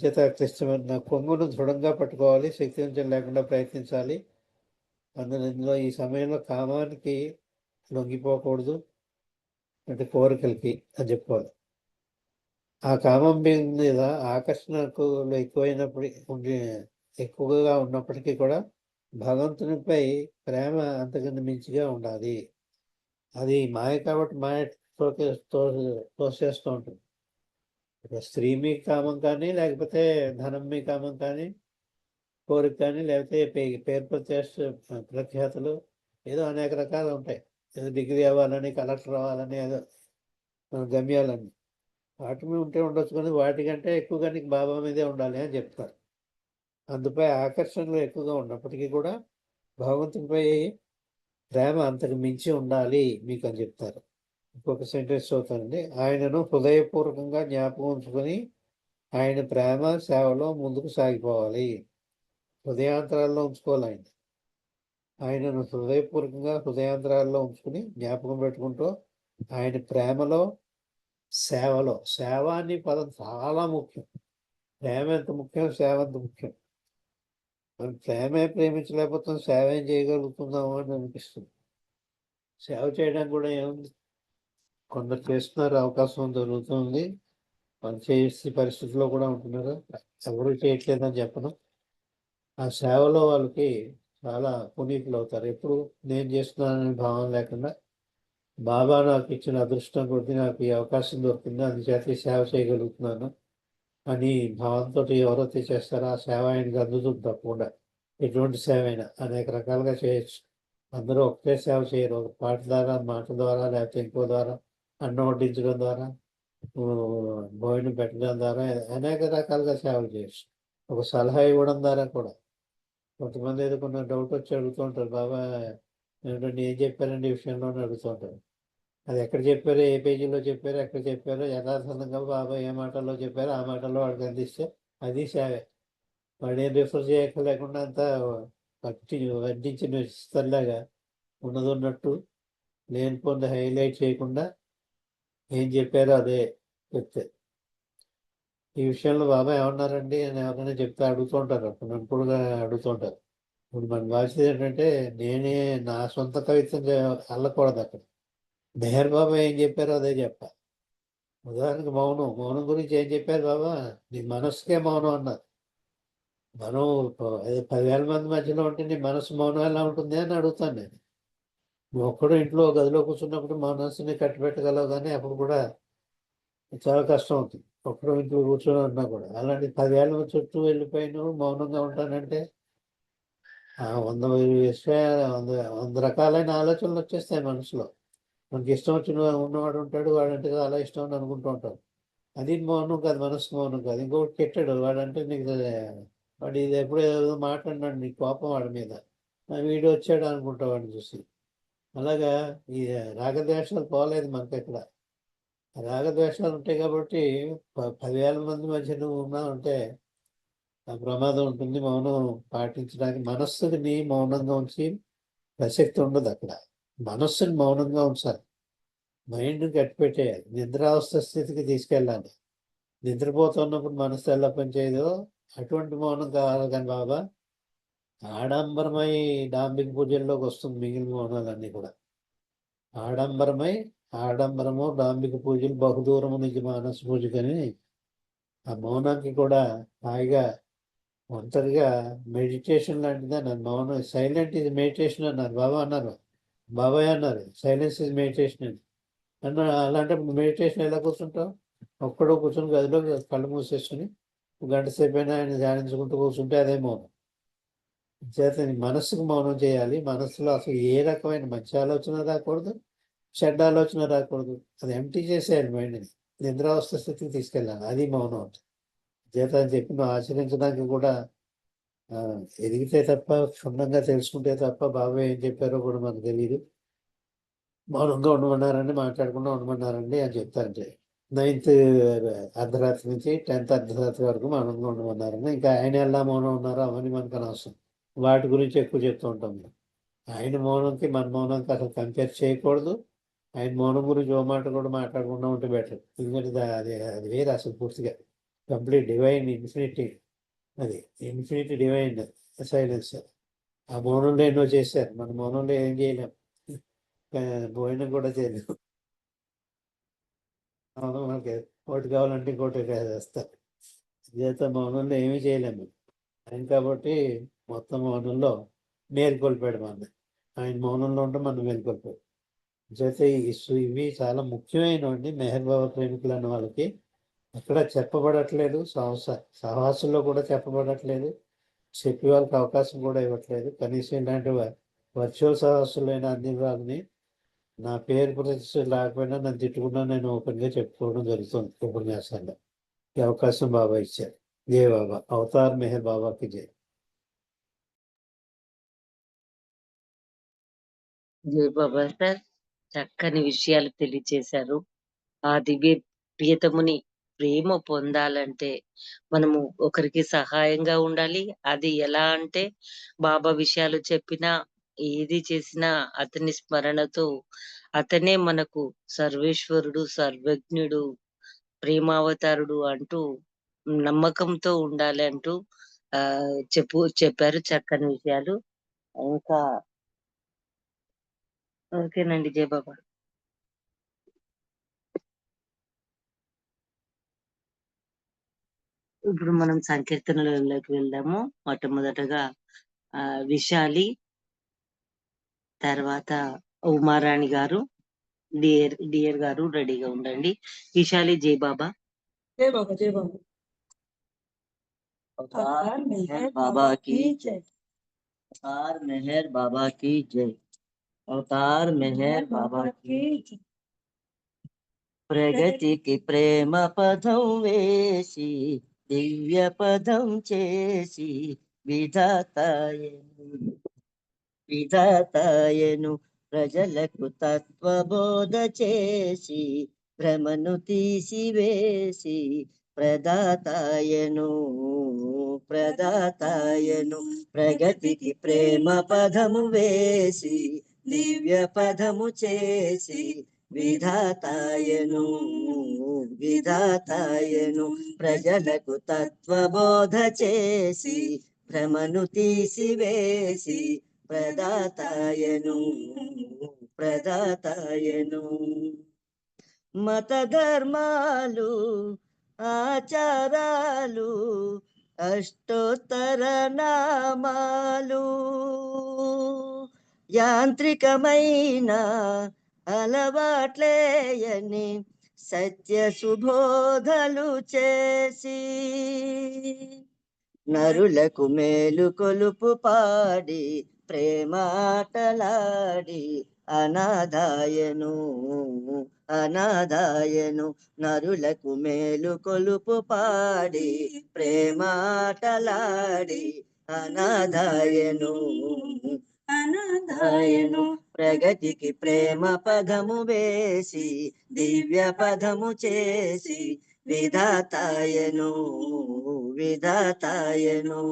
చేత క్లిష్టమైన కొంగును దృఢంగా పట్టుకోవాలి, శక్తివంచం లేకుండా ప్రయత్నించాలి. ఇందులో ఈ సమయంలో కామానికి లొంగిపోకూడదు, అంటే కోరికలకి అని చెప్పుకోవాలి. ఆ కామం మీద ఆకర్షణకు ఎక్కువగా ఉన్నప్పటికీ కూడా భగవంతునిపై ప్రేమ అంతకన్నా మించిగా ఉండాలి. అది మాయ కాబట్టి మాయ తోసేస్తూ ఉంటుంది. స్త్రీ మీ కామం కానీ, లేకపోతే ధనం మీ కామం కానీ, కోరిక కానీ, లేకపోతే పేరు ప్రఖ్యాతులు, ఏదో అనేక రకాలు ఉంటాయి. ఏదో డిగ్రీ అవ్వాలని, కలెక్టర్ అవ్వాలని, ఏదో గమ్యాలని, వాటి మీద ఉంటే ఉండొచ్చు, కానీ వాటికంటే ఎక్కువగా నీకు బాబా మీదే ఉండాలి అని చెప్తారు. అందుపై ఆకర్షణలు ఎక్కువగా ఉన్నప్పటికీ కూడా భగవంతునిపై ప్రేమ అంతకు మించి ఉండాలి మీకు అని చెప్తారు. ఇంకొక సెంటెన్స్ చదువుతానండి. ఆయనను హృదయపూర్వకంగా జ్ఞాపకం ఉంచుకొని ఆయన ప్రేమ సేవలో ముందుకు సాగిపోవాలి. హృదయాంతరాల్లో ఉంచుకోవాలి ఆయనను హృదయాంతరాల్లో ఉంచుకుని జ్ఞాపకం పెట్టుకుంటూ ఆయన ప్రేమలో సేవలో, సేవ అనే పదం చాలా ముఖ్యం. ప్రేమ ఎంత ముఖ్యం, సేవ ఎంత ముఖ్యం. మనం ప్రేమే ప్రేమించలేకపోతాం, సేవ ఏం చేయగలుగుతున్నాము అని అనిపిస్తుంది. సేవ చేయడానికి కూడా ఏముంది, కొందరు చేస్తున్నారు, అవకాశం దొరుకుతుంది, వాళ్ళు చేసే పరిస్థితిలో కూడా ఉంటున్నారు. ఎవరు చేయట్లేదని చెప్పను. ఆ సేవలో వాళ్ళకి చాలా పునీతులు అవుతారు. ఎప్పుడు నేను చేస్తున్నానని భావం లేకుండా, బాబా నాకు ఇచ్చిన అదృష్టం కొద్దీ నాకు ఈ అవకాశం దొరికింది, అందుచేత ఈ సేవ చేయగలుగుతున్నాను అని భావంతో ఎవరైతే చేస్తారో ఆ సేవ ఆయనకి అందుతుంది. తప్పకుండా ఎటువంటి సేవ అయినా అనేక రకాలుగా చేయొచ్చు. అందరూ ఒకటే సేవ చేయరు. ఒక పాట ద్వారా, మాట ద్వారా, లేకపోతే ఇంకో ద్వారా, అన్నం వడ్డించడం ద్వారా, భోజనం పెట్టడం ద్వారా అనేక రకాలుగా సేవలు చేయొచ్చు. ఒక సలహా ఇవ్వడం ద్వారా కూడా. కొంతమంది ఏదో కొన్ని డౌట్ వచ్చి అడుగుతూ ఉంటారు, బాబా ఏంటంటే ఏం చెప్పారండి ఈ విషయంలో అని అడుగుతూ ఉంటారు. అది ఎక్కడ చెప్పారో, ఏ పేజీలో చెప్పారో, ఎక్కడ చెప్పారో యథార్థంగా బాబా ఏ మాటల్లో చెప్పారో ఆ మాటల్లో వాడికి అందిస్తే అది సేవే. వాడు ఏం రిఫర్ చేయలేకుండా అంతా వడ్డించిన ఇస్తల్లాగా ఉన్నది ఉన్నట్టు లేనిపోయింది హైలైట్ చేయకుండా ఏం చెప్పారో అదే చెప్తే. ఈ విషయంలో బాబా ఏమన్నారండి అని ఎవరైనా చెప్తే అడుగుతుంటారు, అప్పుడు అడుగుతుంటారు. ఇప్పుడు మన బాధ్యత ఏంటంటే నేనే నా సొంత కవిత్వం అల్లకూడదు అక్కడ. మెహర్ బాబా ఏం చెప్పారో అదే చెప్పాలి. ఉదాహరణకు మౌనం గురించి ఏం చెప్పారు బాబా? నీ మనసుకే మౌనం అన్నారు. మనం 10,000 మంది మధ్యలో ఉంటే నీ మనసు మౌనం ఎలా ఉంటుంది అని అడుగుతాను నేను. నువ్వు ఒక్కడు ఇంట్లో గదిలో కూర్చున్నప్పుడు మనసుని కట్టిపెట్టగలవు, కానీ అప్పుడు కూడా చాలా కష్టం అవుతుంది. ఒక్కడు ఇంట్లో కూర్చొని ఉన్నా కూడా. అలాంటి 10,000 మంది చుట్టూ వెళ్ళిపోయి నువ్వు మౌనంగా ఉంటానంటే 100 100 రకాలైన ఆలోచనలు వచ్చేస్తాయి మనసులో. మనకి ఇష్టం వచ్చిన ఉన్నవాడు ఉంటాడు, వాడంటే చాలా ఇష్టం అని అనుకుంటూ ఉంటాడు. అది మౌనం కాదు, మనసు మౌనం కాదు. ఇంకొకటి పెట్టాడు, వాడంటే నీకు వాడు ఇది ఎప్పుడో ఏదో మాట్లాడినాడు, నీకు కోపం వాడి మీద, వీడు వచ్చాడు అనుకుంటా వాడిని చూసి. అలాగా ఈ రాగద్వేషాలు పోలేదు మనకి ఎక్కడ. రాగద్వేషాలు ఉంటాయి కాబట్టి 10,000 మంది మధ్య నువ్వు ఉన్నావంటే ఆ ప్రమాదం ఉంటుంది. మౌనం పాటించడానికి మనస్సుని మౌనంగా ఉంచి ప్రసక్తి ఉండదు అక్కడ. మనస్సుని మౌనంగా ఉంచాలి, మైండ్ని కట్టిపెట్టేయాలి, నిద్రావస్థ స్థితికి తీసుకెళ్ళాలి. నిద్రపోతున్నప్పుడు మనసు ఎలా పనిచేయదో అటువంటి మౌనం కావాలి. కానీ బాబా ఆడంబరమై డాంబిక పూజల్లోకి వస్తుంది మిగిలిన మౌనాలన్నీ కూడా. ఆడంబరము డాంబిక పూజలు బహుదూరము నుంచి మానస పూజకని ఆ మౌనానికి కూడా హాయిగా ఒంటరిగా మెడిటేషన్ లాంటిది అన్నారు. మౌనం సైలెంట్ ఇది మెడిటేషన్ అన్నారు బాబాయ్ అన్నారు సైలెన్స్ ఇస్ మెడిటేషన్ అని అన్నారు. అలాంటప్పుడు మెడిటేషన్ ఎలా కూర్చుంటాం? ఒక్కడో కూర్చొని గదిలో కళ్ళు మూసేసుకుని గంట సేపు అయినా ఆయన ధ్యానించుకుంటూ కూర్చుంటే అదే మౌనం. చేత మనస్సుకు మౌనం చేయాలి. మనస్సులో అసలు ఏ రకమైన మంచి ఆలోచన రాకూడదు, చెడ్డ ఆలోచన రాకూడదు. అది ఎంటీ చేసేయాలి మైండ్ని, నిద్రావస్థ స్థితికి తీసుకెళ్ళాలి. అది మౌనం ఉంటుంది. చేత అని చెప్పి నువ్వు ఆచరించడానికి కూడా ఎదిగితే తప్ప, క్షుణ్ణంగా తెలుసుకుంటే తప్ప బాబాయ్ ఏం చెప్పారో కూడా మనకు తెలియదు. మౌనంగా ఉండమన్నారండి, మాట్లాడకుండా ఉండమన్నారండి అని చెప్తారంటే 9th అర్ధరాత్రి నుంచి 10th అర్ధరాత్రి వరకు మౌనంగా ఉండమన్నారండి. ఇంకా ఆయన ఎలా మౌనం ఉన్నారో అవన్నీ మనకు అనవసరం. వాటి గురించి ఎక్కువ చెప్తూ ఉంటాం మేము. ఆయన మౌనంకి మన మౌనంకి అసలు కంపేర్ చేయకూడదు. ఆయన మౌనం గురించి ఓ మాట కూడా మాట్లాడకుండా ఉంటే బెటర్. ఎందుకంటే అది వేరే అసలు పూర్తిగా కంప్లీట్ డివైన్ ఇన్ఫినిటీ. అది ఇన్ఫినిటీ డివైన్ సైలెన్స్. ఆ మౌనంలో ఎన్నో చేశారు, మన మౌనంలో ఏం చేయలేం, భోజనం కూడా చేయలేము. మౌనం మనకి ఒకటి కావాలంటే ఇంకోటి వేస్తారు. చేత మౌనంలో ఏమీ చేయలేము ఆయన. కాబట్టి మొత్తం మౌనంలో మేల్కొల్పాడు మన. ఆయన మౌనంలో ఉంటే మనం మేల్కొల్పాడు. చేత ఇవి చాలా ముఖ్యమైనవండి. మెహర్ బాబా ప్రేమికులు అన్న వాళ్ళకి అక్కడ చెప్పబడట్లేదు, సహవాసుల్లో కూడా చెప్పబడట్లేదు, చెప్పే వాళ్ళకి అవకాశం కూడా ఇవ్వట్లేదు. కనీసం ఇలాంటి వర్చువల్ సహవాసులైన అన్ని వాళ్ళని నా పేరు ప్రతిష్ట లేకపోయినా నన్ను తిట్టుకున్నా నేను ఓపెన్గా చెప్పుకోవడం జరుగుతుంది ఉపన్యాసాల్లో. ఈ అవకాశం బాబా ఇచ్చారు. జై బాబా. అవతార్ మెహర్ బాబాకి జై. జై బాబా సార్, చక్కని విషయాలు తెలియచేశారు. ఆ దివ్య ప్రియతముని ప్రేమ పొందాలంటే మనము ఒకరికి సహాయంగా ఉండాలి. అది ఎలా అంటే బాబా విషయాలు చెప్పినా ఏది చేసినా అతని స్మరణతో అతనే మనకు సర్వేశ్వరుడు, సర్వజ్ఞుడు, ప్రేమావతారుడు అంటూ నమ్మకంతో ఉండాలి అంటూ చెప్పారు చక్కని విషయాలు. ఇంకా ఓకేనండి. జై బాబా. ఇప్పుడు మనం సంకీర్తనలోకి వెళ్దాము. మొట్టమొదటగా విశాలి, తర్వాత ఉమారాణి గారు, డియర్ గారు రెడీగా ఉండండి. విశాలి. జై బాబా. జై బాబా. జై బాబా. अवतार मेहर बाबा की जय। अवतार मेहर बाबा की जय। अवतार मेहर बाबा की जय। प्रगति की प्रेम पदं वेसी दिव्य पदं చేసి విధాతాయను ప్రజలకు తత్వబోధ చేసి భ్రమను తీసివేసి ప్రదాతాయను ప్రగతికి ప్రేమ పదము వేసి దివ్య పదము చేసి విధాతాయను విధాతాయను ప్రజలకు తత్వబోధ చేసి భ్రమను తీసివేసి ప్రదాతాయను ప్రదాతాయను మత ధర్మాలు ఆచారాలు అష్టోత్తర నామాలు యాంత్రికమైన అలవాట్లేయని సత్య సుబోధలు చేసి నరులకు మేలు కొలుపు పాడి ప్రేమాటలాడి అనాదాయను అనాదాయను నరులకు మేలు కొలుపు పాడి ప్రేమాటలాడి అనాదాయను అనాదాయను ప్రగతికి ప్రేమ పదము వేసి దివ్య పదము చేసి విధాతాయను విధాతాయను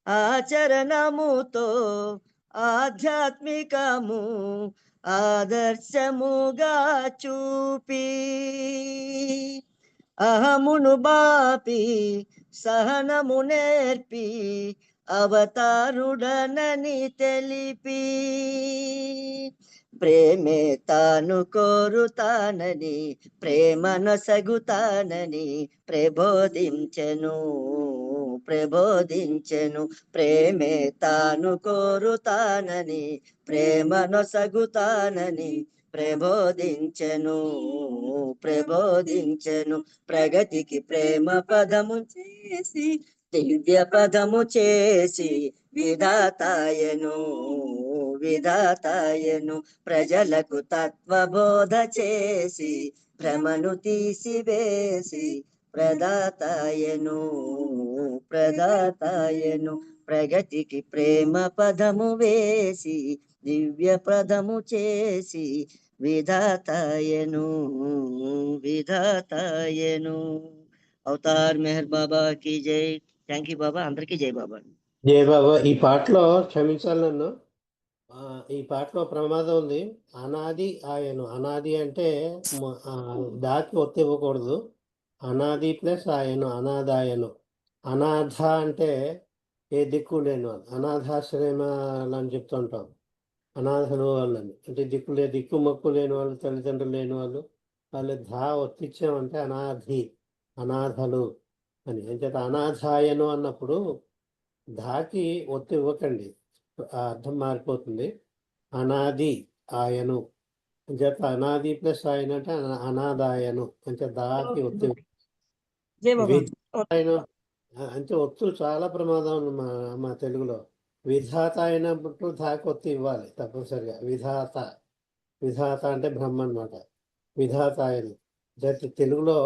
ఆచరణముతో ఆధ్యాత్మికము ఆదర్శముగా చూపి అహమును బాపి సహనము నేర్పి అవతారుడనని తెలిపి ప్రేమే తాను కోరుతానని ప్రేమనొసగుతానని ప్రబోధించెను ప్రబోధించెను ప్రేమే తాను కోరుతానని ప్రేమనొసగుతానని ప్రబోధించెను ప్రబోధించెను ప్రగతికి ప్రేమ పదము చేసి దివ్య పదము చేసి విధాతాయను విధాతాయను ప్రజలకు తత్వబోధ చేసి భ్రమను తీసివేసి ప్రదాతాయను ప్రదాతాయను ప్రగతికి ప్రేమ పదము వేసి దివ్య పదము చేసి విధాతాయను విధాతాయను అవతార్ మెహర్ బాబా की जय థ్యాంక్ యూ బాబా అందరికీ జై బాబా జయ బాబా. ఈ పాటలో క్షమించాలి నన్ను, ఈ పాటలో ప్రమాదం ఉంది. అనాది ఆయను. అనాది అంటే దాకి ఒత్తి ఇవ్వకూడదు. అనాది ప్లస్ ఆయను అనాదాయను. అనాథ అంటే ఏ దిక్కు లేని వాళ్ళు, అనాథాశ్రమాలు అని చెప్తుంటాం. అనాథలు వాళ్ళని అంటే దిక్కు మొక్కు లేని వాళ్ళు, తల్లిదండ్రులు లేని వాళ్ళు, వాళ్ళు ధా ఒత్తిచ్చామంటే అనాథి అనాథలు అని. అంచేత అనాథాయను అన్నప్పుడు ధాకి ఒత్తి ఇవ్వకండి, అర్థం మారిపోతుంది. అనాది ఆయను అంచేత అనాది ప్లస్ ఆయన అంటే అనాదాయను అంటే దాకి ఒత్తి ఆయన అంటే ఒత్తులు చాలా ప్రమాదం మా తెలుగులో. విధాత అయినప్పుడు ధాకి ఒత్తి ఇవ్వాలి తప్పనిసరిగా. విధాత విధాత అంటే బ్రహ్మ అన్నమాట. విధాత ఆయన తెలుగులో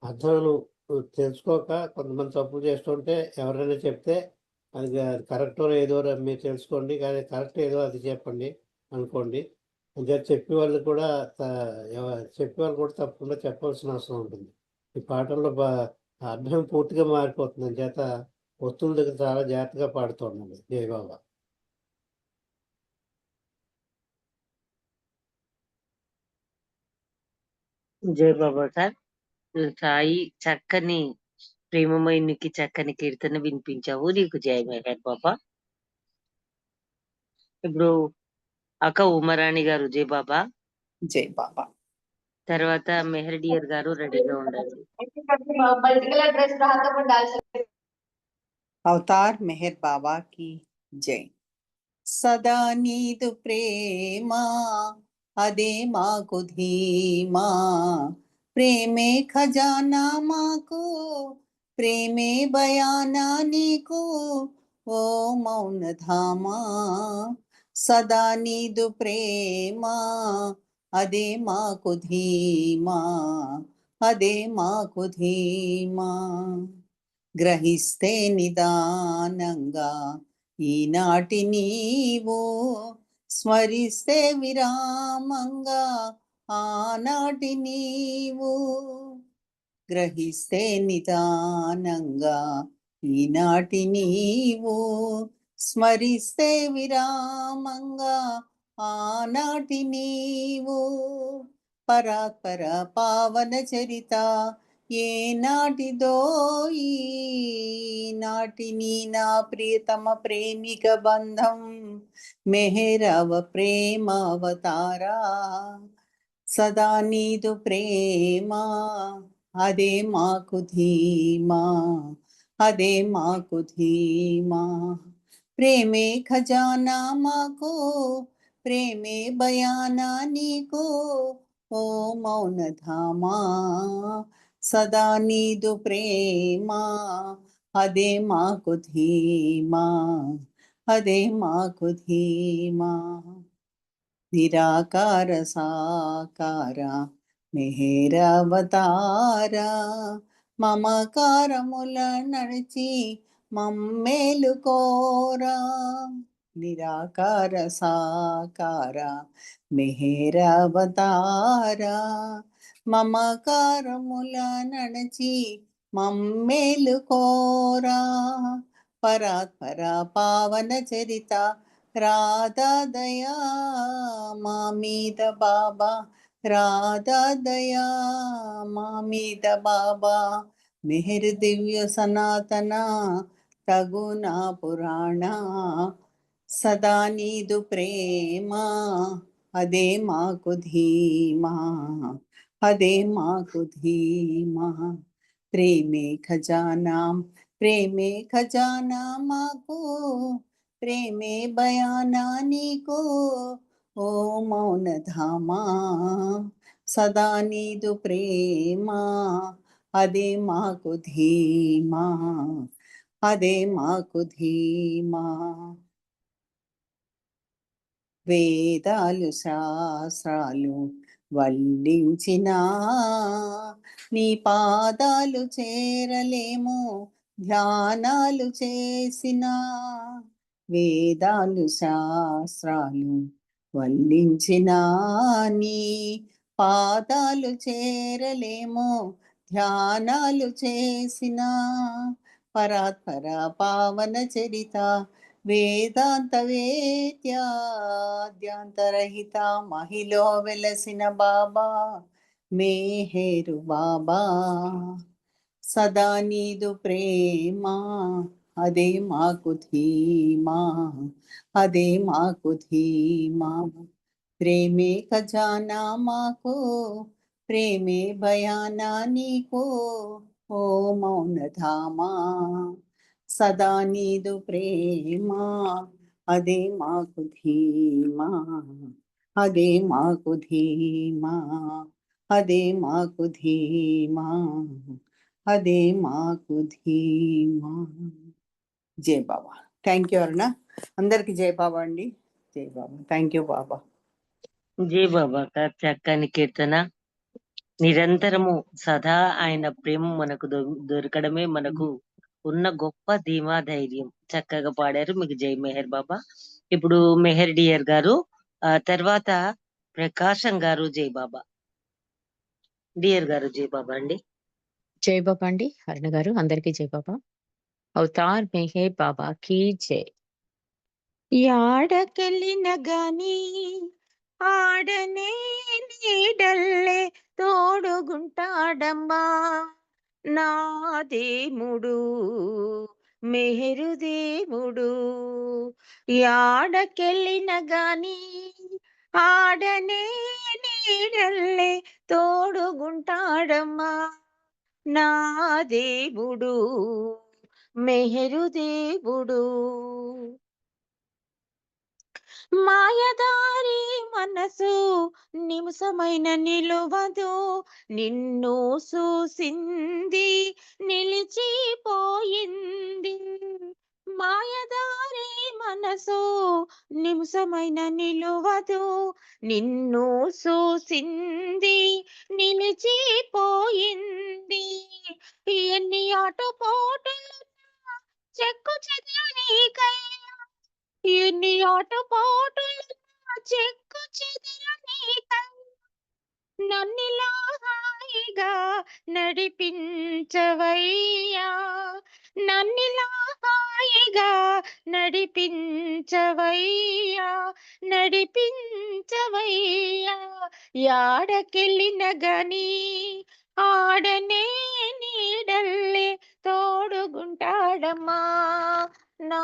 అర్థాలు తెలుసుకోక కొంతమంది తప్పులు చేస్తుంటే ఎవరైనా చెప్తే అది కరెక్టో ఏదో మీరు తెలుసుకోండి, కానీ కరెక్ట్ ఏదో అది చెప్పండి అనుకోండి. అంటే చెప్పేవాళ్ళు కూడా తప్పకుండా చెప్పాల్సిన అవసరం ఉంటుంది. ఈ పాటల్లో అర్థం పూర్తిగా మారిపోతుంది. చేత వస్తువుల దగ్గర చాలా జాగ్రత్తగా పాడుతూ ఉండండి. జై బాబా. జై బాబా సార్. సాయి చక్కని ప్రేమమయునికి చక్కని కీర్తన వినిపించావు, నీకు జై మెహర్ బాబా. ఇప్పుడు అక్క ఉమారాణి గారు జై బాబా. జై బాబా. తర్వాత మెహర్ డియర్ గారు రెడీగా ఉండండి. అవతార్ మెహర్ బాబా కి జై. సదా నీదు ప్రేమ అదే మాకు ధీమా, ప్రేమే ఖజానా మాకు, ప్రేమే బయానా నీకు ఓ మౌనధామా. సదా నీదు ప్రేమ అదే మాకు ధీమా, అదే మాకు ధీమా. గ్రహిస్తే నిదానంగా ఈనాటి నీవు, స్మరిస్తే విరామంగా ఆనాటి నీవు. గ్రహిస్తే నిదానంగా ఈనాటి నీవు, స్మరిస్తే విరామంగా ఆనాటి నీవు పరాత్పర పావన చరిత ఏ నాటిదో ఈ నాటిని నా ప్రియతమ ప్రేమిక బంధం మెహరవ ప్రేమావతారా సదా నీదు ప్రేమ అదే మాకు ధీమా అదే మాకు ధీమా ప్రేమే ఖజానా మాకు ప్రేమే బయానా నీకు ఓ మౌనధామా సదా నీదు ప్రేమ అదే మాకు ధీమా అదే మాకు ధీమా నిరాకార సాకార మెహరవతార మమకారముల నడిచి మమ్మేలు కోరా నిరాకార సాకార మెహరవతార మమకారముల నడిచి మమ్మేలు కోరా పరాత్పర పావన చరిత రాధా దయా మా మీద బాబా రాధా దయా మా మీద బాబా మెహర్ దివ్య సనాతన తగున పురాణ సదా నీదు ప్రేమ అదే మాకు ధీమా అదే మాకు ధీమా ప్రేమే ఖజానా ప్రేమే ఖజానా మాకు ప్రేమే బయానా నీకు ఓ మౌనధామా సదా నీదు ప్రేమ అదే మాకు ధీమా అదే మాకు ధీమా వేదాలు శాస్త్రాలు వల్లించిన నీ పాదాలు చేరలేము ధ్యానాలు చేసిన వేదాలు శాస్త్రాలు వల్లించిన నీ పాదాలు చేరలేము ధ్యానాలు చేసిన పరాత్పర పావన చరిత వేదాంత వేద్యాద్యాంతరహిత మహిలో వెలసిన బాబా మేహేరు బాబా సదా నీదు ప్రేమ అదే మాకు ధీమా అదే మాకు ధీమా ప్రేమే ఖజానా మాకు ప్రేమే బయానా నీకు ఓ మౌనధామా సదా నీదు ప్రేమ అదే మాకు ధీమా అదే మాకు ధీమా అదే మాకు ధీమా అదే మాకు ధీమా జై బాబా థ్యాంక్ యూ అరుణ అందరికి జై బాబా అండి జై బాబా థ్యాంక్ యూ బాబా జై బాబా గారు చక్కని కీర్తన. నిరంతరము సదా ఆయన ప్రేమ మనకు దొరకడమే మనకు ఉన్న గొప్ప ధీమా ధైర్యం. చక్కగా పాడారు. మీకు జై మెహర్ బాబా. ఇప్పుడు మెహర్ డియర్ గారు, తర్వాత ప్రకాశం గారు జై బాబా. డియర్ గారు జై బాబా అండి. జై బాబా అండి అరుణ గారు అందరికీ జై బాబా. అవతార్ మెహర్ బాబా కీ జై. యాడకెళ్ళిన గాని ఆడనే నీడల్లే తోడుగుంటాడమ్మా నా దేవుడు మెహరు దేవుడు. యాడకెళ్ళిన గాని ఆడనే నీడల్లే తోడుగుంటాడమ్మా నా దేవుడు మెహరు దేవుడు. మాయదారి మనసు నిమిషమైన నిలువదు నిన్ను చూసింది నిలిచిపోయింది. మాయదారి మనసు నిమిషమైన నిలువదు నిన్ను చూసింది నిలిచిపోయింది. ఎన్ని ఆటపోటులు చెక్కు చెదరనీకై ఎన్ని ఆటపోటులు చెక్కు చెదరనీకై నన్నిలా హాయిగా నడిపించవయ్యా నన్నిలా హాయిగా నీడగా నడిపించవయ్యా నడిపించవయ్యా యాడకెళ్ళిన గని ఆడనే నీడల్లే తోడుగుంటాడమ్మా నా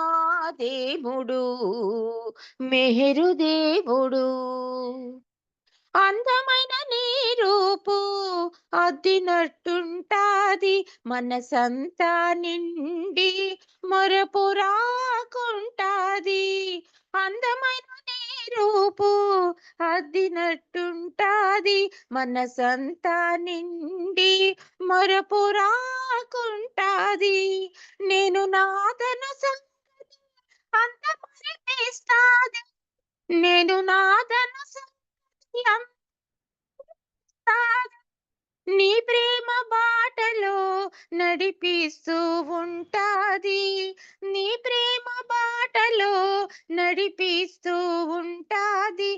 దేవుడు మెహరు దేవుడు అందమైన నీ రూపు అద్దినట్టుంటాది మనసంతా నిండి మరపు రాకుంటాది అందమైన నీ రూపు అద్దినట్టుంటాది మనసంతా నిండి మరపు రాకుంటాది నేను నాదను సంగతి అంత మరిపిస్తాది నేను నాదను సంగతి అంత నీ ప్రేమ బాటలో నడిపిస్తూ ఉంటాది నీ ప్రేమ బాటలో నడిపిస్తూ ఉంటాది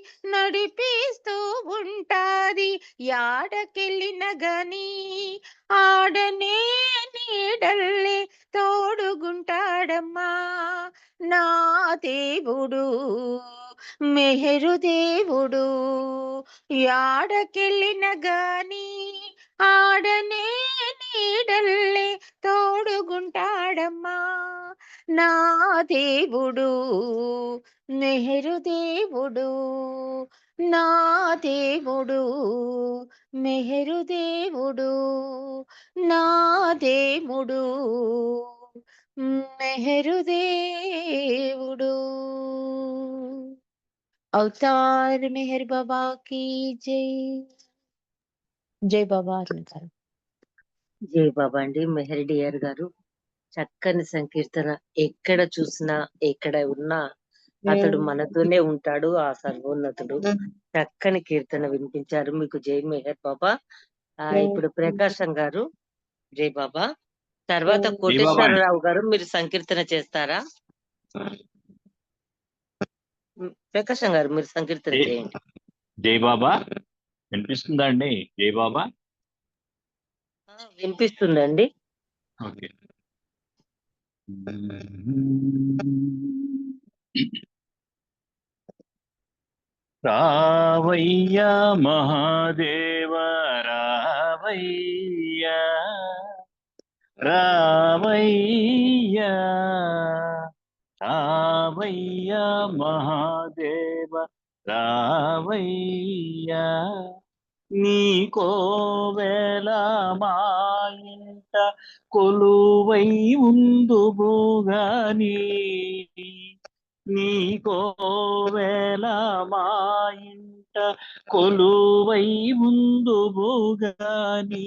యాడకెళ్ళిన గని ఆడనే నీడల్లే తోడుగుంటాడమ్మా నా దేవుడు మెహరు దేవుడు యాడకెళ్ళిన గాని ఆడనే నీడల్లే తోడుగుంటాడమ్మా నా దేవుడు మెహరు దేవుడు నా దేవుడు మెహరు దేవుడు నా దేవుడు మెహరు దేవుడు अवतार मेहर बाबा की जय जय बाबा అరుణ్ గారు జై బాబా అండి. మెహర్ డియర్ గారు చక్కని సంకీర్తన. ఎక్కడ చూసినా ఎక్కడ ఉన్నా అతడు మనతోనే ఉంటాడు, ఆ సర్వోన్నతుడు. చక్కని కీర్తన వినిపించారు. మీకు జై మెహర్ బాబా. ఇప్పుడు ప్రకాశం గారు జై బాబా. తర్వాత కోటేశ్వరరావు గారు మీరు సంకీర్తన చేస్తారా? ప్రకాశం గారు మీరు సంకీర్తన చేయండి. జై బాబా వినిపిస్తుందా అండి? జై బాబా వినిపిస్తుందండి. ఓకే. రావయ్యా మహాదేవ రావయ్యా రావయ్యా రావయ్యా మహాదేవ రావయ్యా నీకోవేళ మా ఇంట కొలువై ఉందువుగాని నీకోవేళ మా ఇంట కొలువై ఉందువుగాని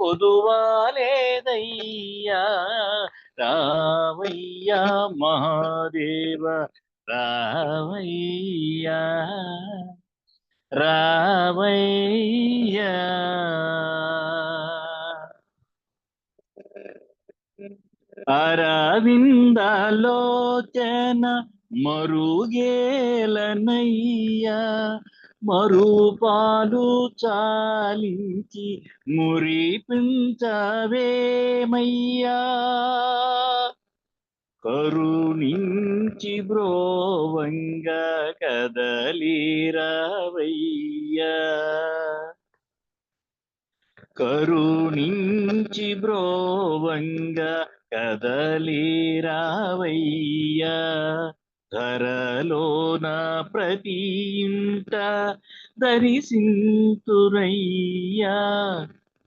కొదువాలేదయ్యా రావయ్యా మహాదేవ రావయ్యా రావయ్యా అరవిందలోచన మరుగేలనయ్యా మరుపాలు చాలించి మురిపించవేమయ్యా కరుణించి బ్రోవంగా కదలిరావయ్యా కరుణించి బ్రోవంగా కదలిరావయ్యా ధరలోన ప్రతి ఇంట దరిసింతురయ్యా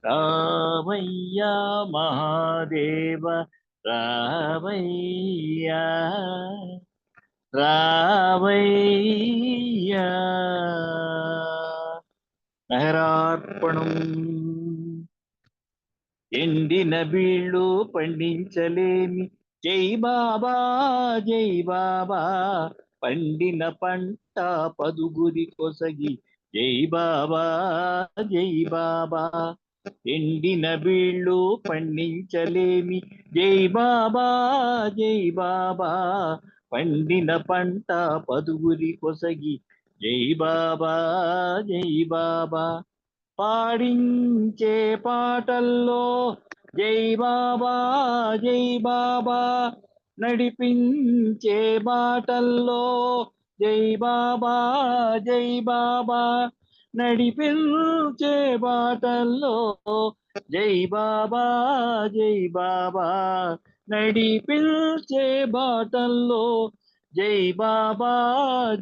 రావయ్యా మహాదేవ రావయ్యా రావయ్యా మెహరార్పణం. ఎండిన బీళ్ళు పండించలేమి జై బాబా జై బాబా పండిన పంట పదుగురి కొసగి జై బాబా జై బాబా ఎండిన బీళ్ళు పండించలేమి జై బాబా జై బాబా పండిన పంట పదుగురి కొసగి జై బాబా జై బాబా పాడించే పాటల్లో జై బాబా జై బాబా నడిపించే బాటల్లో జై బాబా జై బాబా నడిపించే బాటల్లో జై బాబా జై బాబా నడిపించే బాటల్లో జై బాబా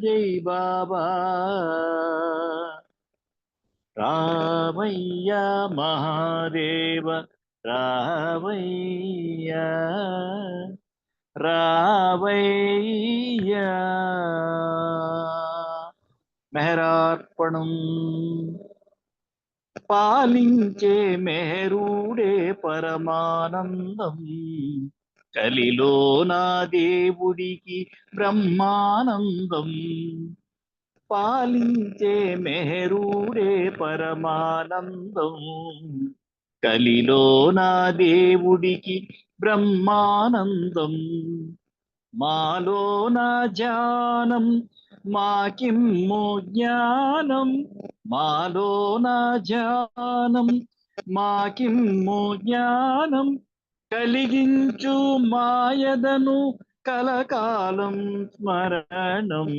జై బాబా రామయ్య మహాదేవ రామయ్య రామయ్య మెహరార్పణం పాలించే మెహరుడే పరమానందం కలిలో నా దేవుడికి బ్రహ్మానందం పాలించే మెహరుడే పరమానందం కలిలో నా దేవుడికి బ్రహ్మానందం మాలో నా జ్ఞానం మాకిమ్ము జ్ఞానం మాలో నా జ్ఞానం మాకిమ్ము జ్ఞానం కలిగించు మాయదను కలకాలం స్మరణం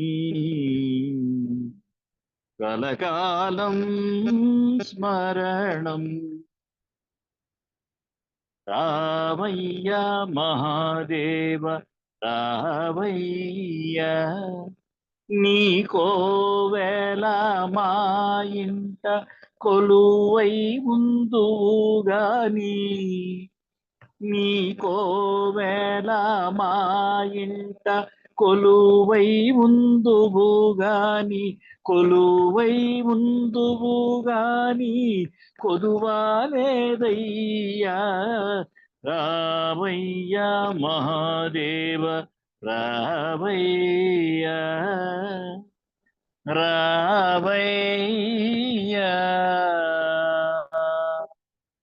కలకాలం స్మరణం రామయ్య మహాదేవ రామయ్య నీకోవేళ మా ఇంట కొలువై ఉందుగాని నీకోవేళ మా ఇంట కొలువై ఉందువుగాని కొలువై ఉందువుగాని కొదువాలేదయ్యా రామయ్య మహాదేవ రామయ్య రామయ్య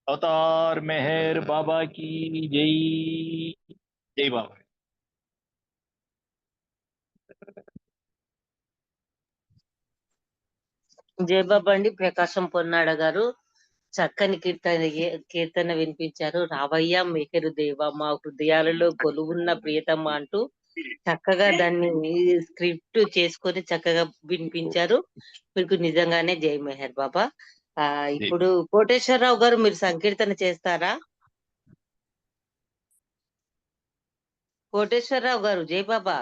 अवतार मेहर बाबा की जय जय बाबा జై బాబా అండి. ప్రకాశం పొన్నాడ గారు చక్కని కీర్తన వినిపించారు. రావయ్య మెహరు దేవ మా హృదయాలలో కొలువున్న ప్రియతమ్మ అంటూ చక్కగా దాన్ని స్క్రిప్ట్ చేసుకొని చక్కగా వినిపించారు. మీకు నిజంగానే జై మెహర్ బాబా. ఇప్పుడు కోటేశ్వరరావు గారు మీరు సంకీర్తన చేస్తారా? కోటేశ్వరరావు గారు జై బాబా.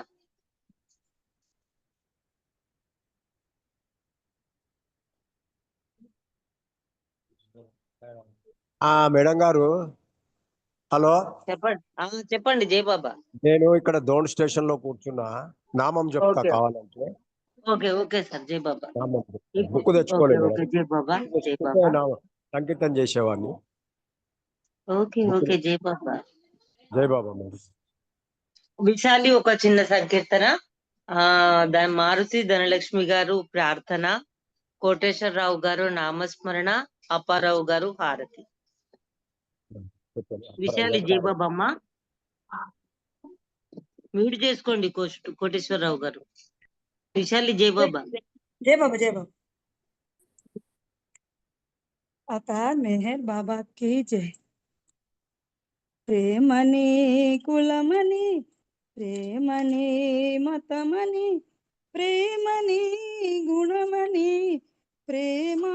మేడం గారు, హలో చెప్పండి. చెప్పండి జై బాబా. నేను ఇక్కడ దోండ్ స్టేషన్ లో కూర్చున్నా, నామం చెప్తా కావాలంటే. ఓకే ఓకే సార్ జై బాబా. నామం బుక్ తెచ్చుకోలేదు, జై బాబా జై బాబా. సంకీర్తన చేసేవాడిని. ఓకే ఓకే జై బాబా. జై బాబా. విశాలి ఒక చిన్న సంకీర్తన, దాని మారుతి ధనలక్ష్మి గారు ప్రార్థన, కోటేశ్వరరావు గారు నామస్మరణ, అప్పారావు గారు హారతి. విశాలి జై బాబా అమ్మ. మ్యూట్ చేసుకోండి కోటేశ్వరరావు గారు. విశాలి జై బాబా. जय बाबा जय बाबा। अवतार मेहर बाबा की जय। प्रेमनी कुलमनी प्रेमनी मतमनी प्रेमनी गुणमनी प्रेमावतारमनी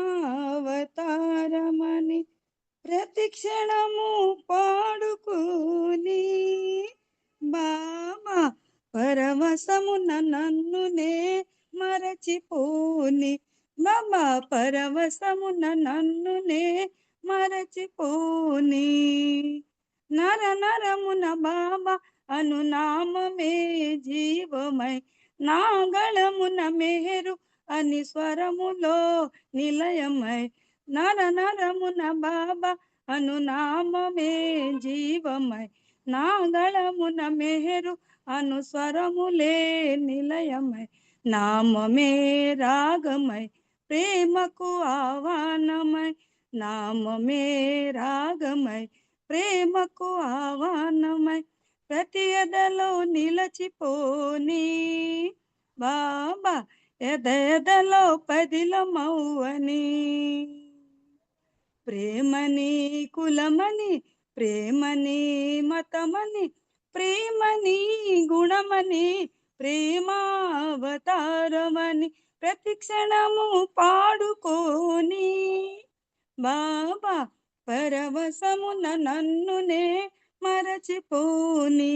प्रतिक्षणము పాడుకుని బాబా పరవశమున నన్నునే మరచిపోని బాబా పరవశమున నన్నునే మరచిపోని నర నరమున బాబా అనునామమే జీవమై నాగళమున మెహరు అని స్వరములో నిలయమై నర నరమున బాబా అనునామమే జీవమై నాగళమున మెహరు అను స్వరములే నిలయమై నామమే రాగమై ప్రేమకు ఆహ్వానమై నామమే రాగమై ప్రేమకు ఆహ్వానమై ప్రతి ఎదలో నిలచిపోని బాబా ఎదలో పదిలమౌవని ప్రేమని కులమని ప్రేమని మతమని ప్రేమని గుణమని ప్రేమావతారమని ప్రతి క్షణము పాడుకోని బాబా పరవశమున నన్నునే మరచిపోని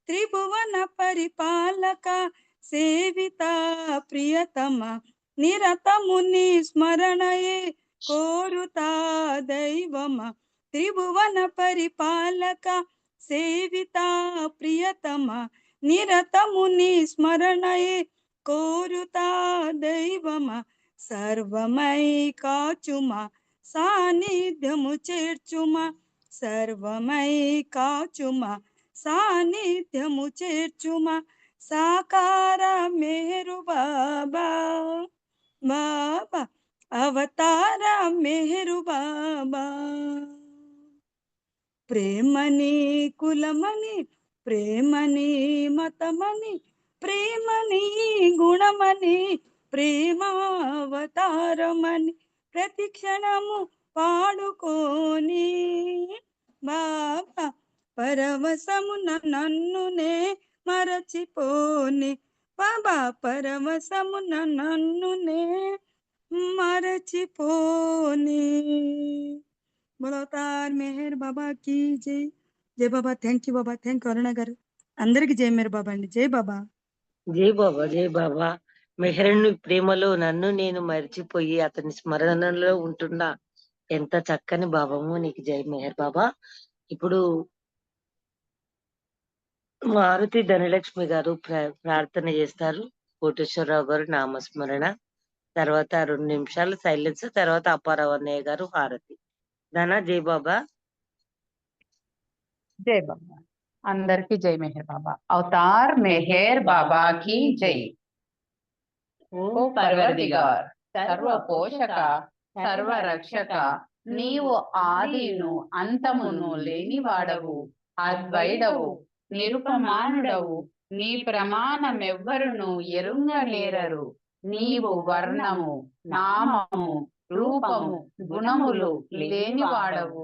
త్రిభువన పరిపాలక సేవిత ప్రియతమ నిరతముని స్మరణయే కోరుతా దైవమ త్రిభువన పరిపాలక సేవిత ప్రియతమ నిరతముని స్మరణయే కోరుతా దైవమ సర్వమై కాచుమ సాన్నిధ్యము చేర్చుమ సర్వమై కాచుమ సాన్నిధ్యము చేర్చుమ సాకార మేరు బాబా బాబా అవతార మేరు బాబా ప్రేమని కులమని ప్రేమని మతమని ప్రేమని గుణమని ప్రేమావతారమని ప్రతి క్షణము పాడుకోని బాబా పరవశమున నన్నునే మరచిపోని బాబా పరవశమున నన్నునే మరచిపోని బలవతార్ మెహర్ బాబా की జై జై Baba thank you Baba thank you Aruna గారు అందరికి జై మెహర్ బాబా అండి జై బాబా జై బాబా జై బాబా. మెహరుని ప్రేమలో నన్ను నేను మర్చిపోయి అతని స్మరణలో ఉంటున్నా. ఎంత చక్కని భావము. నీకు జై మెహర్ బాబా. ఇప్పుడు మారుతి ధనలక్ష్మి గారు ప్రార్థన చేస్తారు. కోటేశ్వరరావు గారు నామస్మరణ, తర్వాత 2 నిమిషాలు సైలెన్స్, తర్వాత అప్పారావు అన్నయ్య గారు హారతి. ధన జై బాబా. జై బాబా అందరికి జై మెహర్ బాబా. అవతార్ మెహర్ బాబా की జై. ఓ పర్వదిగార్ సర్వ పోషక సర్వ రక్షక నీవు ఆదిను అంతమును లేనివాడవు, అద్వైడవు, నిరుపమానుడవు. నీ ప్రమాణమెవ్వరును ఎరుంగనేరరు. నీవు వర్ణము నామము రూపము గుణములు లేనివాడవు.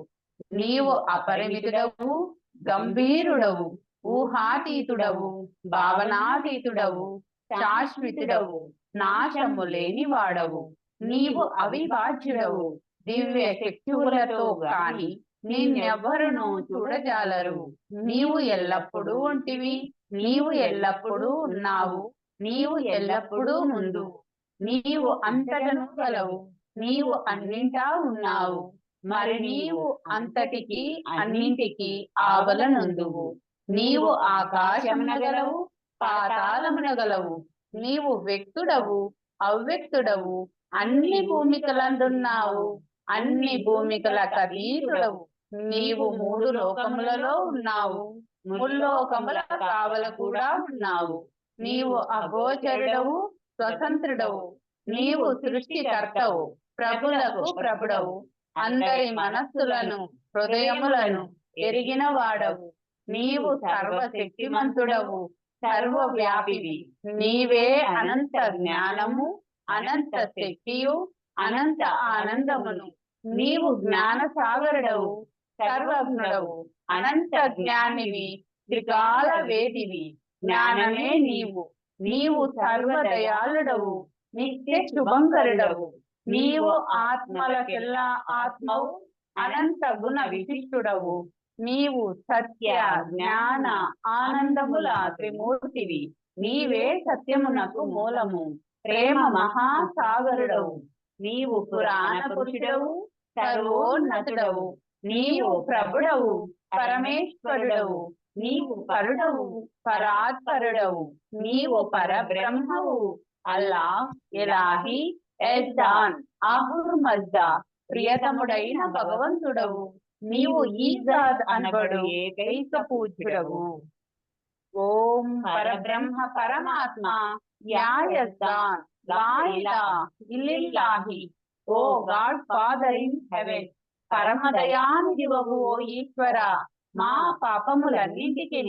నీవు అపరిమితుడవు, గంభీరుడవు, ఊహాతీతుడవు, భావనాతీతుడవు, శాశ్వతుడవు, నాశము లేనివాడవు. నీవు అవిభాజ్యుడవు. దివ్య శక్తులతో గాని నిన్నెవ్వరును చూడజాలరు. నీవు ఎల్లప్పుడూ ఉంటివి, నీవు ఎల్లప్పుడూ ఉన్నావు, నీవు ఎల్లప్పుడూ ముందు, నీవు అంతటను గలవు, నీవు అన్నింటా ఉన్నావు. మరి నీవు అంతటికి అన్నింటికి ఆవలనందువు. నీవు ఆకాశమునగలవు, పాతాళమునగలవు. నీవు వ్యక్తుడవు, అవ్యక్తుడవు, అన్ని భూమికలందున్నావు, అన్ని భూమికలకు అతీతుడవు. నీవు 3 లోకములలో ఉన్నావు, ముల్లోకముల కావల కూడా ఉన్నావు. నీవు అగోచరుడవు, స్వతంత్రుడవు. నీవు సృష్టికర్తవు, ప్రభులకు ప్రభుడవు. అందరి మనస్సులను హృదయములను ఎరిగిన వాడవు. నీవు సర్వశక్తిమంతుడవు, సర్వవ్యాపివి. నీవే అనంత జ్ఞానము, అనంత శక్తియు, అనంత ఆనందమును. నీవు జ్ఞాన సాగరుడవు, సర్వజ్ఞుడవు, అనంత జ్ఞానివి, త్రికాల వేదివి. జ్ఞానమే నీవు. నీవు సర్వదయాళుడవు, నిత్య శుభంకరుడవు. నీవు ఆత్మలకెల్లా ఆత్మవు, అనంత గుణ విశిష్టుడవు. నీవు సత్య జ్ఞాన ఆనందముల త్రిమూర్తివి. నీవే సత్యమునకు మూలము, ప్రేమ మహాసాగరుడవు. నీవు పురాణ పురుషుడవు, సర్వోన్నతుడవు. నీవు ప్రభుడవు, పరమేశ్వరుడవు. నీవు పరుడవు, పరాత్పరుడవు. నీవు పరబ్రహ్మవు, అల్లా, ఇలాహి, ఎజ్దాన్, అహుర్ మజ్దా, ప్రియతముడైన భగవంతుడవు. నీవు ఈజాద్ అనబడు ఏకైక పూజ్యుడవు. ఓం పరబ్రహ్మ పరమాత్మ యా యజ్దాన్ లా ఇలాహ ఇల్లిల్లాహి. O God father in heaven, పరమదయానిధివవు ఓ ఈశ్వర. మా పాపములన్నింటికి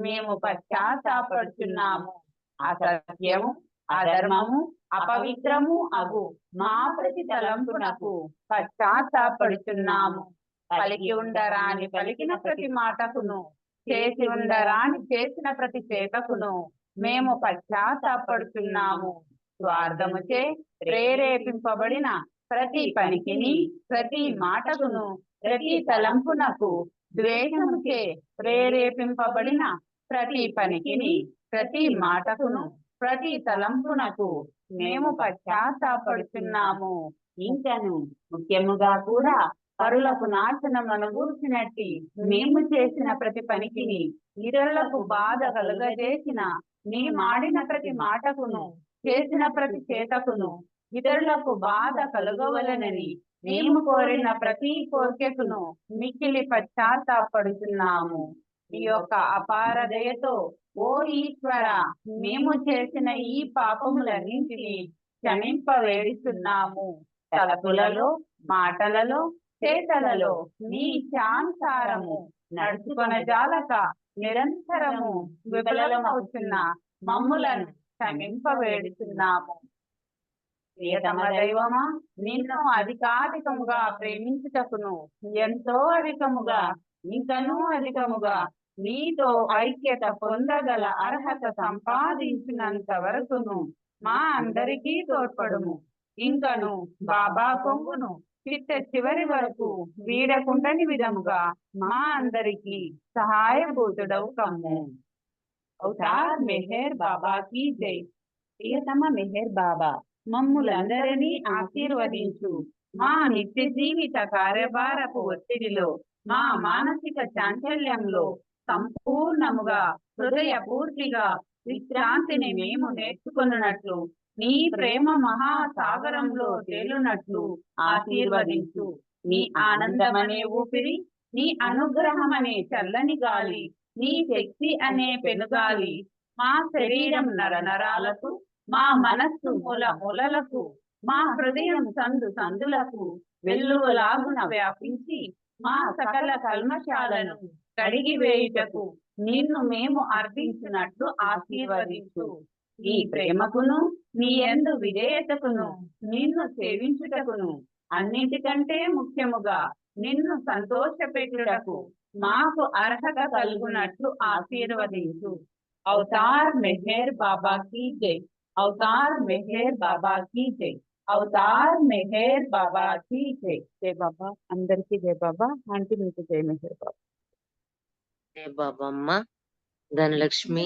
మేము పశ్చాత్తాపడుచున్నాము. అసత్యము, అధర్మము, అపవిత్రము అగు మా ప్రతి తలంపునకు పశ్చాత్తాపడుచున్నాము. పలికి ఉండరాని పలికిన ప్రతి మాటకును, చేసి ఉండరాని చేసిన ప్రతి చేతకును మేము పశ్చాత్తాపడుతున్నాము. స్వార్థముచే ప్రేరేపింపబడిన ప్రతి పనికిని, ప్రతి మాటకును, ప్రతి తలంపునకు, ద్వేషముచే ప్రేరేపింపబడిన ప్రతి పనికిని, ప్రతి మాటకును, ప్రతి తలంపునకు మేము పశ్చాత్తాపడుతున్నాము. ఇంకను ముఖ్యముగా కూడా పరులకు నాశనమును గూర్చినట్టి మేము చేసిన ప్రతి పనికిని, ఇతరులకు బాధ కలుగజేసిన మేమాడిన ప్రతి మాటకును, చేసిన ప్రతి చేతకును, ఇతరులకు బాధ కలుగవలనని మేము కోరిన ప్రతి కోరికకును మిక్కిలి పశ్చాత్తాపడుతున్నాము. ఈ యొక్క అపార దయతో ఓ ఈశ్వర, మేము చేసిన ఈ పాపములన్నింటినీ క్షమింపవేడుస్తున్నాము. తలపులలో, మాటలలో, చేతలలో నీ ఇచ్ఛానుసారము నడుచుకొనజాలక నిరంతరము విఫలమవుతున్న మమ్ములను క్షమింపవేడుతున్నాము. ప్రియతమ దైవమా, నిన్ను అధికాధికముగా ప్రేమించుటకును, ఎంతో అధికముగా, ఇంకనూ అధికముగా నీతో ఐక్యత పొందగల అర్హత సంపాదించినంత వరకును మా అందరికీ తోడ్పడుము. ఇంకను బాబా కొంగును చిట్ట చివరి వరకు వీడకుండని విధముగా మా అందరికీ సహాయభూతుడవు కమ్ము. అవతార్ మెహర్ బాబా కీ జై. ప్రియతమ మెహర్ బాబా, మమ్ములందరినీ ఆశీర్వదించు. మా నిత్య జీవిత కార్యభారపు ఒత్తిడిలో, మా మానసిక చాంచల్యంలో సంపూర్ణముగా, హృదయపూర్తిగా విశ్రాంతిని మేము నేర్చుకున్నట్లు, నీ ప్రేమ మహాసాగరంలో తేలునట్లు ఆశీర్వదించు. నీ ఆనందమనే ఊపిరి, నీ అనుగ్రహం అనే చల్లని గాలి, నీ శక్తి అనే పెనుగాలి మా శరీరం నరనరాలకు, మా మనస్సు మూల మూలలకు, మా హృదయం సందు సందులకు వెల్లువలాగున వ్యాపించి మా సకల కల్మశాలను కడిగి వేయుటకు నిన్ను మేము అర్పించినట్లు ఆశీర్వదించు. ఈ ప్రేమకును, నీ యందు విధేయతకును, నిన్ను సేవించుటకును, అన్నిటికంటే ముఖ్యముగా నిన్ను సంతోషపెట్టుటకు మాకు అర్హత కలుగునట్లు ఆశీర్వదించు. అవతార్ మెహర్ బాబా కీ జై. అవతార్ మెహర్ బాబా కీ జై. అవతార్ మెహర్ బాబా కీ జై. జై బాబా. అందరికీ జై బాబా. ఆంటీ మీకు జై మెహర్ బాబా. జై బాబా అమ్మ. ధనలక్ష్మి,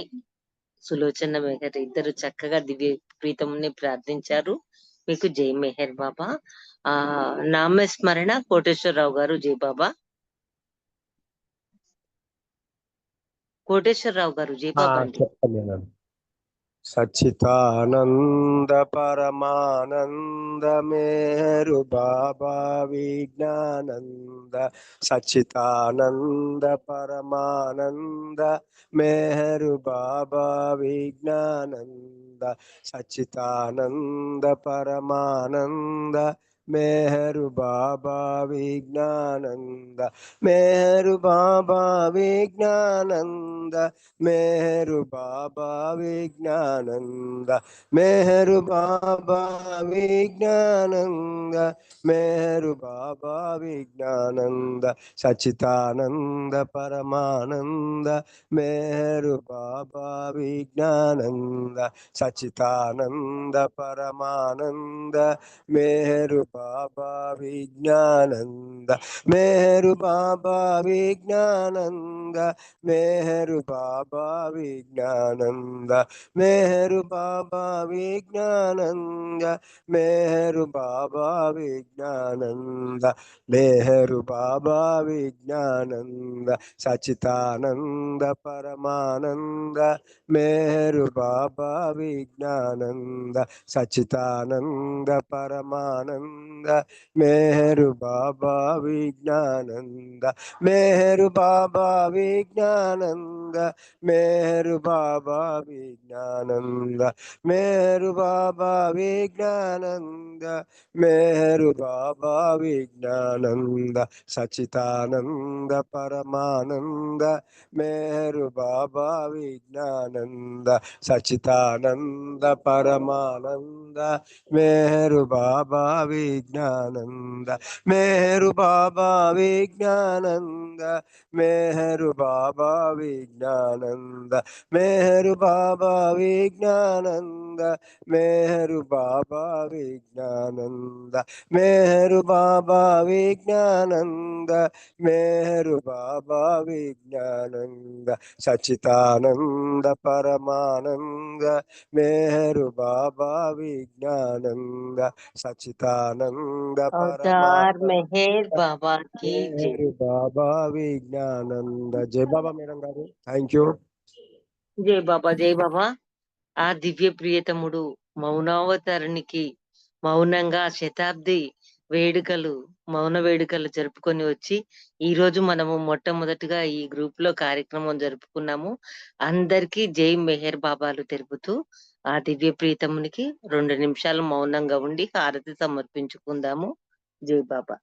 సులోచన మెహర్ ఇద్దరు చక్కగా దివ్య ప్రీతముని ప్రార్థించారు. మీకు జై మెహర్ బాబా. నామస్మరణ కోటేశ్వరరావు గారు. జై బాబా. కోటేశ్వరరావు గారు. జై బాబా అండి. సచ్చితానంద పరమానంద మేరు బాబా విజ్ఞానంద. సచ్చితానంద పరమానంద మేరు బాబా విజ్ఞానంద. సచ్చితానంద పరమానంద మేరు బాబా విజ్ఞానంద. మేరు బాబా విజ్ఞానంద. మేరు బాబా విజ్ఞానంద. మేరు బాబా విజ్ఞానంద. మేరు బాబా విజ్ఞానంద. సచ్చితానంద పరమానంద మేరు బాబా విజ్ఞానంద. సచ్చితానంద పరమానంద మేరు బాబా విజ్ఞానంద. మేరు బాబా విజ్ఞానంద. మేరు బాబా విజ్ఞానంద. మేరు బాబా విజ్ఞానంద. మేరు బాబా విజ్ఞానంద. మేరు బాబా విజ్ఞానంద. సచ్చితానంద పరమానంద మేరు బాబా విజ్ఞానంద. సచ్చితానంద పరమానంద మేరు బాబా విజ్ఞానంద. మేరు బాబా విజ్ఞానంద. మేరు బాబా విజ్ఞానంద. మేరు బాబా విజ్ఞానంద. మేరు బాబా విజ్ఞానంద. సచ్చితానంద పరమానంద మేరు బాబా విజ్ఞానంద. సచ్చితానంద పరమానంద मेहरु बाबा विज्ञानंद मेहरु बाबा विज्ञानंद मेहरु बाबा विज्ञानंद मेहरु बाबा विज्ञानंद मेहरु बाबा विज्ञानंद मेहरु बाबा विज्ञानंद मेहरु बाबा विज्ञानंद सच्चिदानंद परमानंद मेहरु बाबा विज्ञानंद सच्चिदानंद अवतार परमानंद मेहर बाबा की जय। मेहरु बाबा विज्ञानंद जय बाबा మేడం గారు థ్యాంక్ యూ జై బాబా జై బాబా. ఆ దివ్య ప్రియతముడు మౌనావతరణికి మౌనంగా శతాబ్ది వేడుకలు మౌన వేడుకలు జరుపుకొని వచ్చి ఈ రోజు మనము మొట్టమొదటిగా ఈ గ్రూప్ లో కార్యక్రమం జరుపుకున్నాము. అందరికీ జై మెహర్ బాబాలు తెలుపుతూ ఆ దివ్య ప్రియతమునికి 2 నిమిషాలు మౌనంగా ఉండి హారతి సమర్పించుకుందాము. జై బాబా.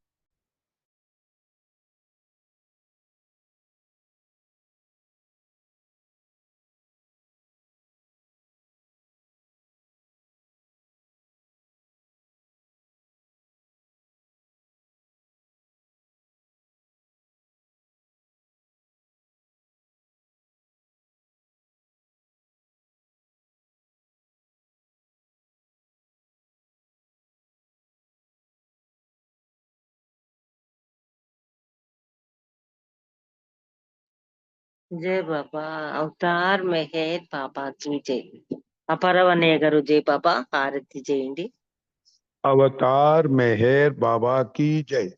జై బాబా. అవతార్ మెహర్ బాబా की జై. అపరవనయ్య గారు జై బాబా హారతి చేయండి. अवतार मेहर बाबा की जय.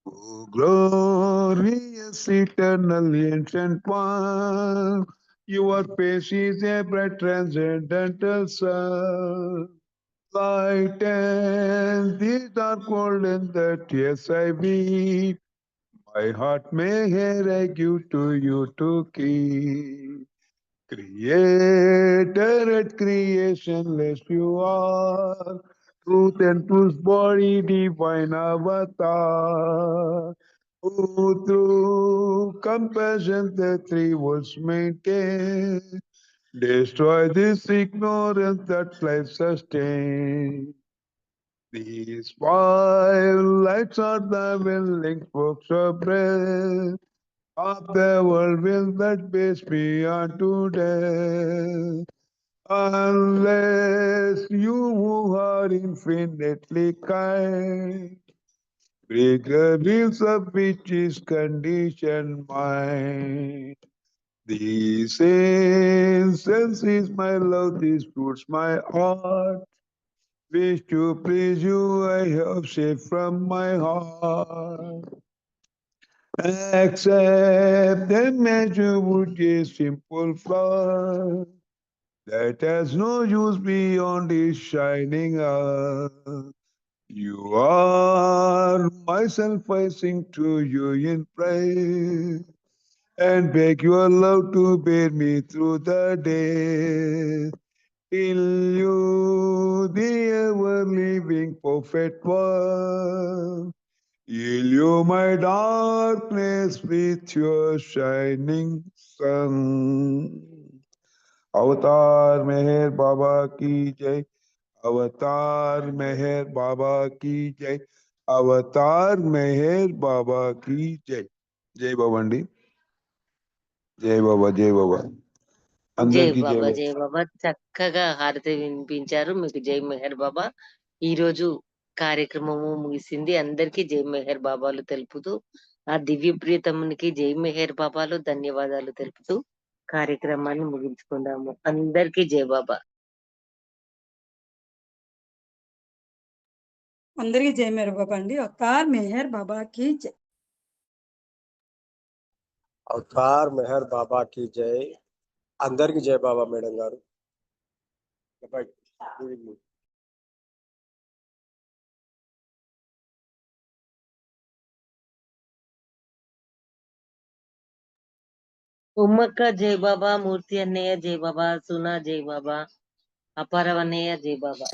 Oh, glorious eternal ancient one, your face is a bright transcendental sun. Light and the dark world and the tears I weep, my heart meher I give to you to keep. Creator at creationless you are, truth and truth's body, divine avatar. Who through compassion the three worlds maintain, destroy this ignorance that life sustains. These five lights are the willing spokes of breath of the world will that base beyond today. Unless you who are infinitely kind, break the wheels of which is conditioned mind. This incense is my love, this fruits my heart. Wish to please you, I have saved from my heart. Accept the measure would a simple flower that has no use beyond its shining earth. You are myself, I sing to you in praise and beg your love to bear me through the day. Till you, the ever-living perfect one, heal you my darkness with your shining sun. अवतार मेहर बाबा की जय. अवतार मेहर बाबा की जय. अवतार मेहर बाबा की जय. जय बाबा अंडी. जय बाबा जय बाबा. జై అందరికీ జై బాబా బాబా. జై బాబా. చక్కగా హారతి వినిపించారు. మీకు జై మెహర్ బాబా. ఈ రోజు కార్యక్రమము ముగిసింది. అందరికీ జై మెహర్ బాబాలు తెలుపుతూ ఆ దివ్య ప్రియతమునికి జై మెహర్ బాబాలు ధన్యవాదాలు తెలుపుతూ కార్యక్రమాన్ని ముగించుకుందాము. అందరికీ జై బాబా. అందరికీ జై మేరు బాబా అండి. అవతార్ మెహర్ బాబా की जय. अवतार मेहर बाबा की जय అందరికీ జై బాబా మేడం గారు. ఉమ్మక్క జై బాబా. మూర్తి అన్నయ్య జై బాబా. సునా జై బాబా. అపరవన్నయ్య జై బాబా.